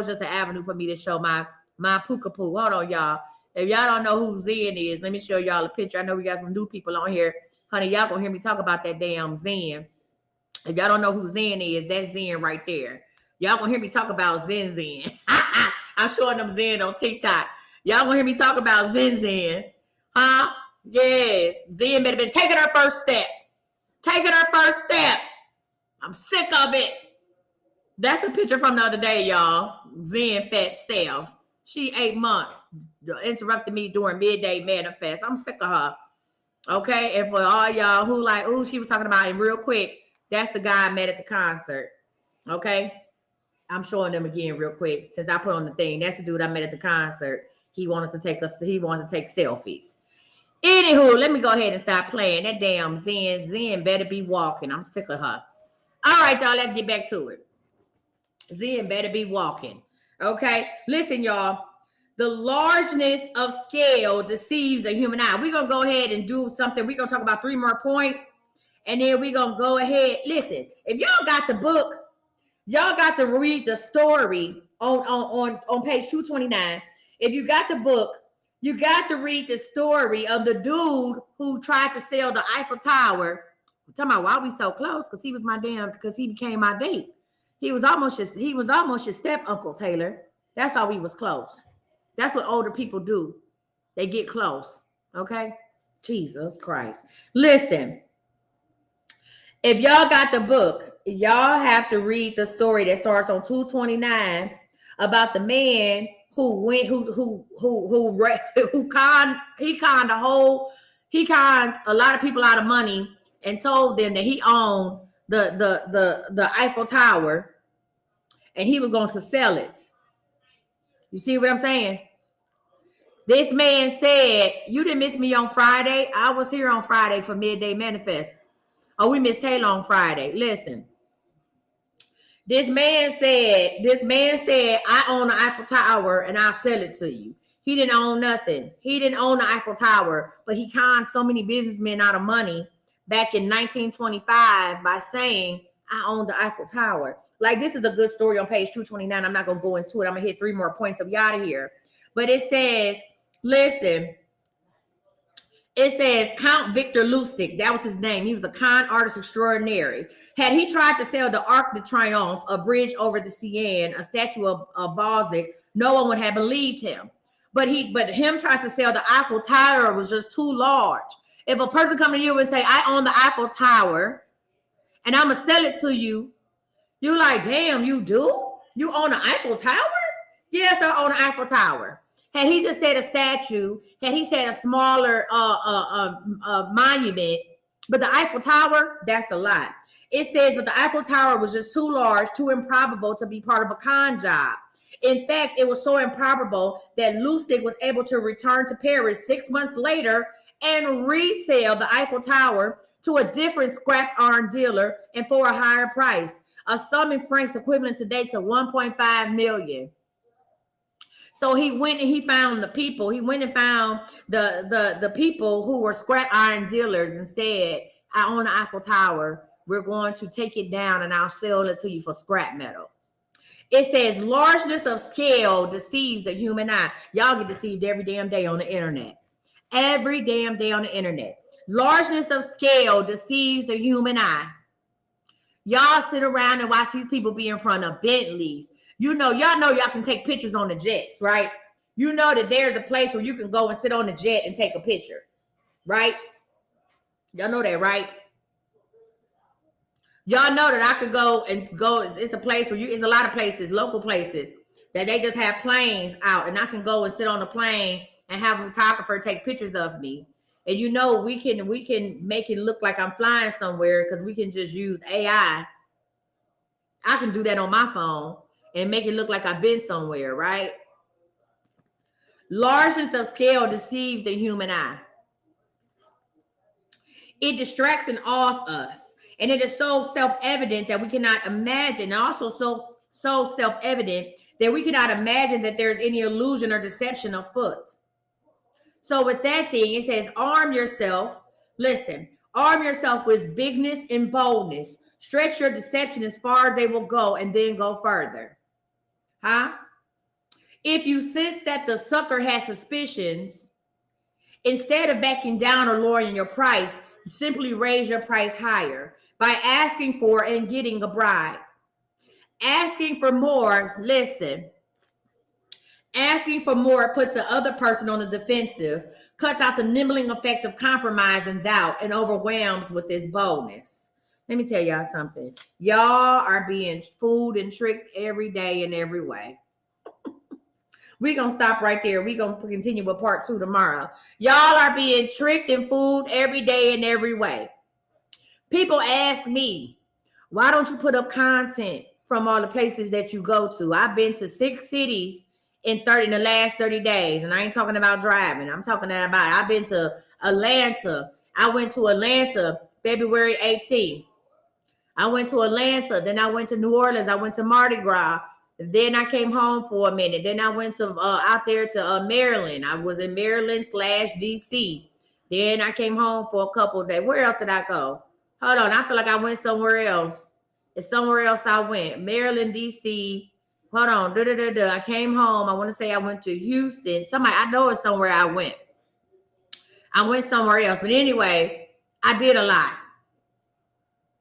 just an avenue for me to show my puka-poo. Hold on, y'all. If y'all don't know who Zen is, let me show y'all a picture. I know we got some new people on here. Honey, y'all gonna hear me talk about that damn Zen. If y'all don't know who Zen is, that's Zen right there. Y'all gonna hear me talk about Zen. I'm showing them Zen on TikTok. Y'all gonna hear me talk about Zen. Huh? Yes. Zen better been taking her first step. I'm sick of it. That's a picture from the other day, y'all. Zen fat self. She 8 months. Interrupted me during midday manifest. I'm sick of her. Okay, and for all y'all who like, she was talking about him real quick. That's the guy I met at the concert. Okay, I'm showing them again real quick since I put on the thing. That's the dude I met at the concert. He wanted to take selfies. Anywho, let me go ahead and stop playing. That damn Zen better be walking. I'm sick of her. All right, y'all, let's get back to it. Zen better be walking. Okay, listen, y'all. The largeness of scale deceives a human eye. We're going to go ahead and do something. We're going to talk about 3 more points. And then we're going to go ahead. Listen, if y'all got the book, y'all got to read the story on page 229. If you got the book, you got to read the story of the dude who tried to sell the Eiffel Tower. I'm talking about why we so close, because he became my date. He was almost your step uncle, Taylor. That's why we was close. That's what older people do. They get close. Okay? Jesus Christ. Listen. If y'all got the book, y'all have to read the story that starts on 229 about the man who conned a lot of people out of money and told them that he owned the Eiffel Tower and he was going to sell it. You see what I'm saying? This man said, you didn't miss me on Friday. I was here on Friday for Midday Manifest. Oh, we missed Taylor on Friday. Listen. This man said, I own the Eiffel Tower and I'll sell it to you. He didn't own nothing. He didn't own the Eiffel Tower, but he conned so many businessmen out of money back in 1925 by saying, I own the Eiffel Tower. Like, this is a good story on page 229. I'm not going to go into it. I'm going to hit 3 more points of y'all to here. But it says, listen, it says Count Victor Lustig. That was his name. He was a con artist extraordinary. Had he tried to sell the Arc de Triomphe, a bridge over the Seine, a statue of Balzac, no one would have believed him. But him trying to sell the Eiffel Tower was just too large. If a person come to you and say, I own the Eiffel Tower and I'm going to sell it to you, you're like, damn, you do? You own the Eiffel Tower? Yes, I own the Eiffel Tower. Had he just said a statue, had he said a smaller monument, but the Eiffel Tower, that's a lot. It says, but the Eiffel Tower was just too large, too improbable to be part of a con job. In fact, it was so improbable that Lustig was able to return to Paris 6 months later and resell the Eiffel Tower to a different scrap iron dealer and for a higher price, a sum in francs equivalent today to 1.5 million. So he went and he found the people. He went and found the people who were scrap iron dealers and said, I own the Eiffel Tower. We're going to take it down and I'll sell it to you for scrap metal. It says largeness of scale deceives the human eye. Y'all get deceived every damn day on the internet. Every damn day on the internet. Largeness of scale deceives the human eye. Y'all sit around and watch these people be in front of Bentleys. Y'all know y'all can take pictures on the jets, right? You know that there's a place where you can go and sit on the jet and take a picture, right? Y'all know that, right? Y'all know that I could go. It's a place where it's a lot of places, local places, that they just have planes out, and I can go and sit on the plane and have a photographer take pictures of me. And we can make it look like I'm flying somewhere because we can just use AI. I can do that on my phone and make it look like I've been somewhere, right? Largeness of scale deceives the human eye. It distracts and awes us. And it is so self-evident that we cannot imagine, and also so self-evident that we cannot imagine that there's any illusion or deception afoot. So with that thing, it says, arm yourself. Listen, arm yourself with bigness and boldness. Stretch your deception as far as they will go and then go further. Huh? If you sense that the sucker has suspicions, instead of backing down or lowering your price, simply raise your price higher by asking for and getting a bribe. Asking for more, listen. Asking for more puts the other person on the defensive, cuts out the nibbling effect of compromise and doubt, and overwhelms with this boldness. Let me tell y'all something. Y'all are being fooled and tricked every day in every way. We're going to stop right there. We're going to continue with part 2 tomorrow. Y'all are being tricked and fooled every day in every way. People ask me, why don't you put up content from all the places that you go to? I've been to 6 cities in the last 30 days. And I ain't talking about driving. I'm talking about, I've been to Atlanta. I went to Atlanta February 18th. I went to Atlanta. Then I went to New Orleans. I went to Mardi Gras. Then I came home for a minute. Then I went to out there to Maryland. I was in Maryland / DC. Then I came home for a couple of days. Where else did I go? Hold on. I feel like I went somewhere else. It's somewhere else I went. Maryland, DC. Hold on. I came home. I want to say I went to Houston. I know it's somewhere I went. I went somewhere else. But anyway, I did a lot.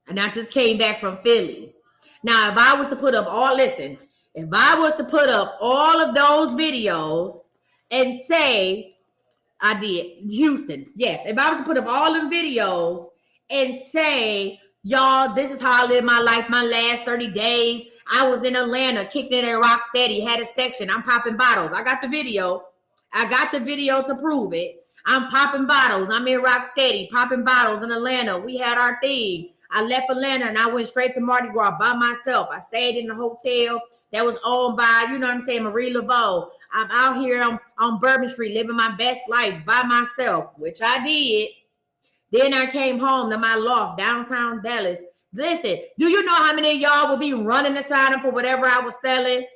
And I just came back from Philly. Now, if I was to put up all of those videos and say I did Houston, yes. If I was to put up all them videos and say, y'all, this is how I live my life, my last 30 days. I was in Atlanta, kicking it at Rocksteady, had a section. I'm popping bottles. I got the video. To prove it. I'm popping bottles. I'm in Rocksteady, popping bottles in Atlanta. We had our thing. I left Atlanta and I went straight to Mardi Gras by myself. I stayed in the hotel that was owned by, you know what I'm saying, Marie Laveau. I'm out here on Bourbon Street living my best life by myself, which I did. Then I came home to my loft, downtown Dallas. Listen, do you know how many of y'all will be running aside for whatever I was selling?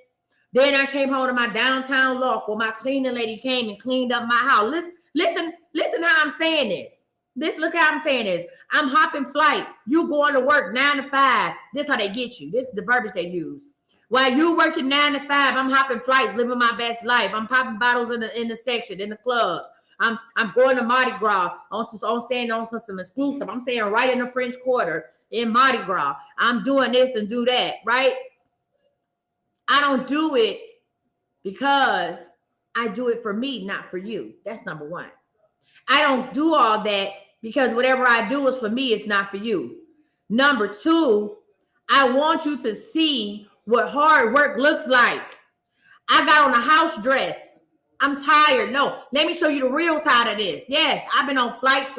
Then I came home to my downtown loft where my cleaning lady came and cleaned up my house. Listen how I'm saying this. Look how I'm saying this. I'm hopping flights. You going to work 9 to 5. This how they get you. This is the verbiage they use. While you working 9 to 5, I'm hopping flights, living my best life. I'm popping bottles in the section, in the clubs. I'm going to Mardi Gras on some exclusive. I'm staying right in the French Quarter in Mardi Gras. I'm doing this and do that, right? I don't do it because I do it for me, not for you. That's number one. I don't do all that because whatever I do is for me, it's not for you. Number two, I want you to see what hard work looks like. I got on a house dress. I'm tired. No, let me show you the real side of this. Yes, I've been on flights.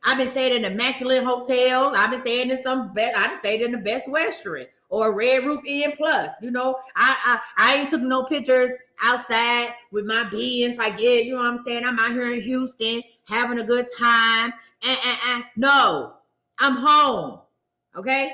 I've been staying in immaculate hotels. I've been staying in I've stayed in the Best Western or a Red Roof Inn Plus. You know, I ain't took no pictures outside with my beings. Like, yeah, you know what I'm saying? I'm out here in Houston having a good time. No, I'm home. Okay?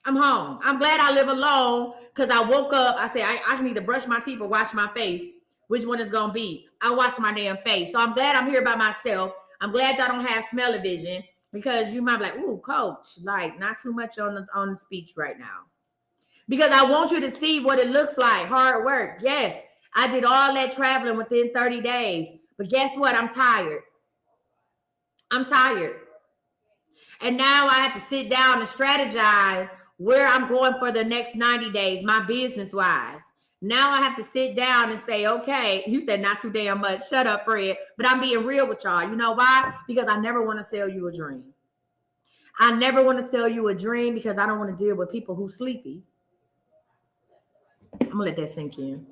I'm home. I'm glad I live alone because I woke up. I said, I need to brush my teeth or wash my face. Which one is going to be? I wash my damn face. So I'm glad I'm here by myself. I'm glad y'all don't have smell-o-vision because you might be like, ooh, coach, like not too much on the speech right now. Because I want you to see what it looks like. Hard work. Yes, I did all that traveling within 30 days. But guess what? I'm tired. I'm tired. And now I have to sit down and strategize where I'm going for the next 90 days, my business-wise. Now I have to sit down and say, okay, you said not too damn much. Shut up, Fred. But I'm being real with y'all. You know why? Because I never want to sell you a dream. I never want to sell you a dream because I don't want to deal with people who sleepy. I'm going to let that sink in.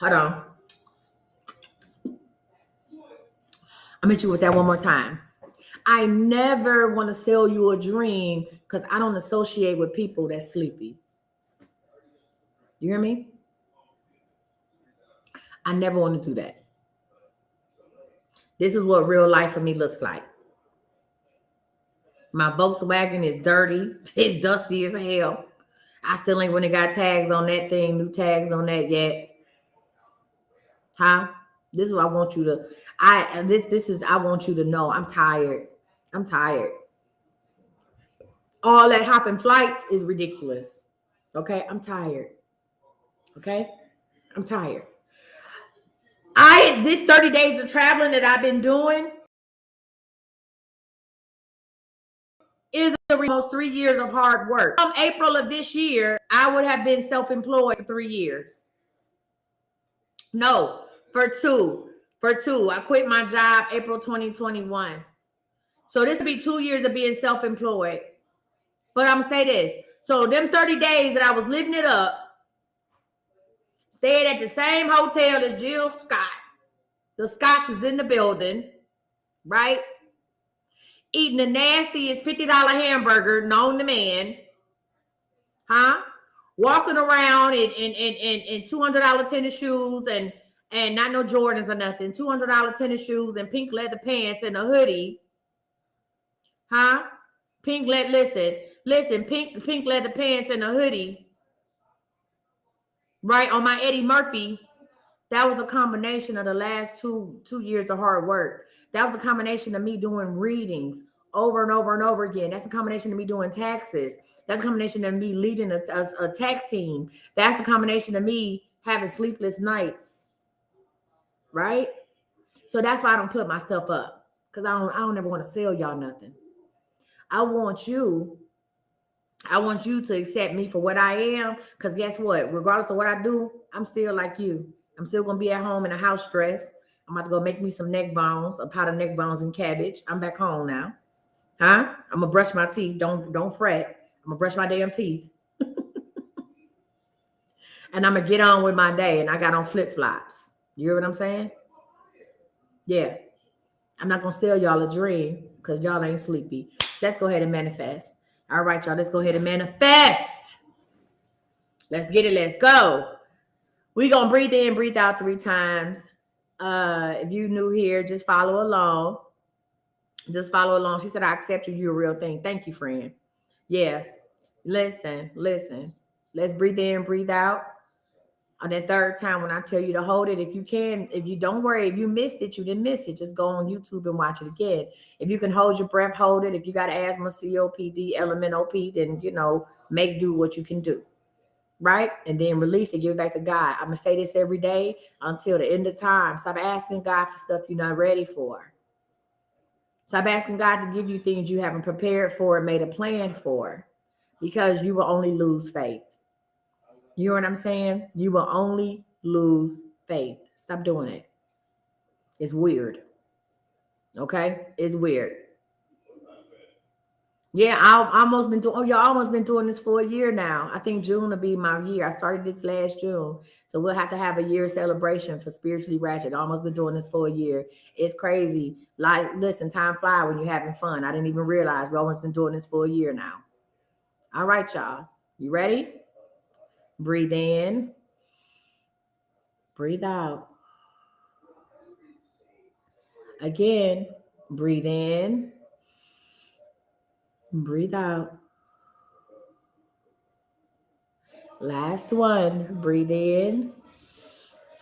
Hold on. I'm going to hit you with that one more time. I never want to sell you a dream because I don't associate with people that's sleepy. You hear me? I never want to do that. This is what real life for me looks like. My Volkswagen is dirty. It's dusty as hell. I still ain't really got tags on that thing, new tags on that yet. Huh? This is what I want you to. I want you to know I'm tired. I'm tired. All that hopping flights is ridiculous. Okay, I'm tired. Okay, I'm tired. This 30 days of traveling that I've been doing is almost 3 years of hard work. From April of this year, I would have been self-employed for 3 years. No, for two. I quit my job April 2021. So this will be 2 years of being self-employed. But I'm gonna say this. So them 30 days that I was living it up, staying at the same hotel as Jill Scott. The Scotts is in the building, right? Eating the nastiest $50 hamburger known to man. Huh? Walking around in $200 tennis shoes and not no Jordans or nothing. $200 tennis shoes and pink leather pants and a hoodie. Huh? Pink leather pants and a hoodie. Right on my Eddie Murphy. That was a combination of the last two years of hard work. That was a combination of me doing readings over and over and over again. That's a combination of me doing taxes. That's a combination of me leading a tax team. That's a combination of me having sleepless nights. Right? So that's why I don't put my stuff up. Because I don't ever want to sell y'all nothing. I want you to accept me for what I am. Because guess what? Regardless of what I do, I'm still like you. I'm still going to be at home in a house dress. I'm about to go make me some neck bones, a pot of neck bones and cabbage. I'm back home now. Huh? I'm going to brush my teeth. Don't fret. I'm going to brush my damn teeth. And I'm going to get on with my day. And I got on flip-flops. You hear what I'm saying? Yeah. I'm not going to sell y'all a dream because y'all ain't sleepy. Let's go ahead and manifest. All right, y'all. Let's go ahead and manifest. Let's get it. Let's go. We're going to breathe in, breathe out 3 times. If you new here, just follow along. Just follow along. She said, I accept you. You're a real thing. Thank you, friend. Yeah. Listen. Let's breathe in, breathe out. On that 3rd time, when I tell you to hold it, if you can, if you don't worry, if you missed it, you didn't miss it. Just go on YouTube and watch it again. If you can hold your breath, hold it. If you got asthma, COPD, LMNOP, then, make do what you can do. Right? And then release it, give it back to God. I'm going to say this every day until the end of time. Stop asking God for stuff you're not ready for. Stop asking God to give you things you haven't prepared for and made a plan for, because you will only lose faith. You know what I'm saying? You will only lose faith. Stop doing it. It's weird. Okay? It's weird. Yeah, y'all almost been doing this for a year now. I think June will be my year. I started this last June. So we'll have to have a year celebration for Spiritually Ratchet. Almost been doing this for a year. It's crazy. Like, listen, time flies when you're having fun. I didn't even realize we almost been doing this for a year now. All right, y'all. You ready? Breathe in. Breathe out. Again, breathe in. Breathe out. Last one. Breathe in.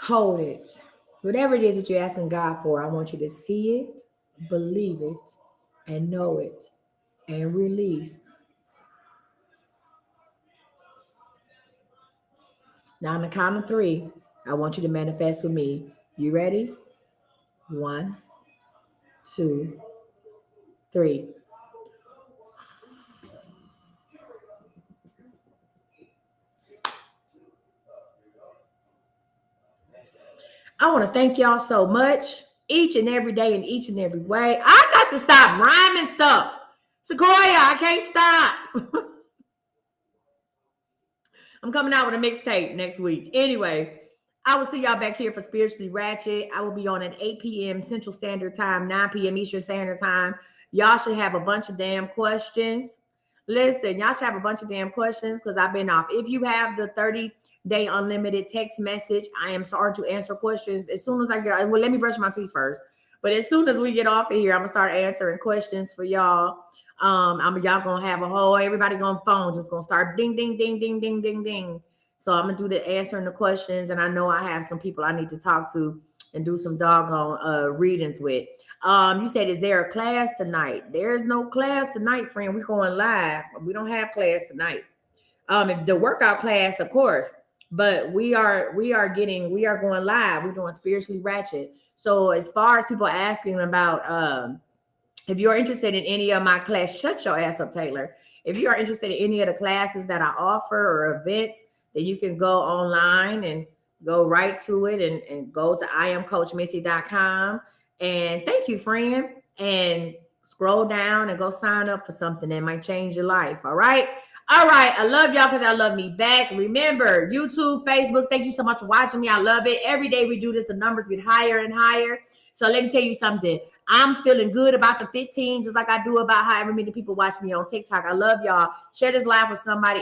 Hold it. Whatever it is that you're asking God for, I want you to see it, believe it, and know it, and release. Now, on the count of 3, I want you to manifest with me. You ready? 1, 2, 3. I want to thank y'all so much, each and every day in each and every way. I got to stop rhyming stuff. Sequoia, I can't stop. I'm coming out with a mixtape next week. Anyway, I will see y'all back here for Spiritually Ratchet. I will be on at 8 p.m. Central Standard Time, 9 p.m. Eastern Standard Time. Y'all should have a bunch of damn questions. Listen, y'all should have a bunch of damn questions because I've been off. If you have the 30-day unlimited text message, I am sorry to answer questions as soon as I get. Well, let me brush my teeth first. But as soon as we get off of here, I'm gonna start answering questions for y'all. Y'all gonna have a whole, everybody gonna phone just gonna start ding ding ding ding ding ding ding. So I'm gonna do the answering the questions, and I know I have some people I need to talk to and do some doggone readings with. You said, is there a class tonight? There is no class tonight, friend. We're going live. We don't have class tonight. The workout class, of course, but we are going live. We're doing Spiritually Ratchet. So as far as people asking about if you're interested in any of my class, shut your ass up, Taylor. If you are interested in any of the classes that I offer or events, then you can go online and go right to it and go to iamcoachmisty.com. And thank you, friend. And scroll down and go sign up for something that might change your life. All right. All right. I love y'all because y'all love me back. Remember, YouTube, Facebook, thank you so much for watching me. I love it. Every day we do this, the numbers get higher and higher. So let me tell you something. I'm feeling good about the 15, just like I do about however many people watch me on TikTok. I love y'all. Share this live with somebody.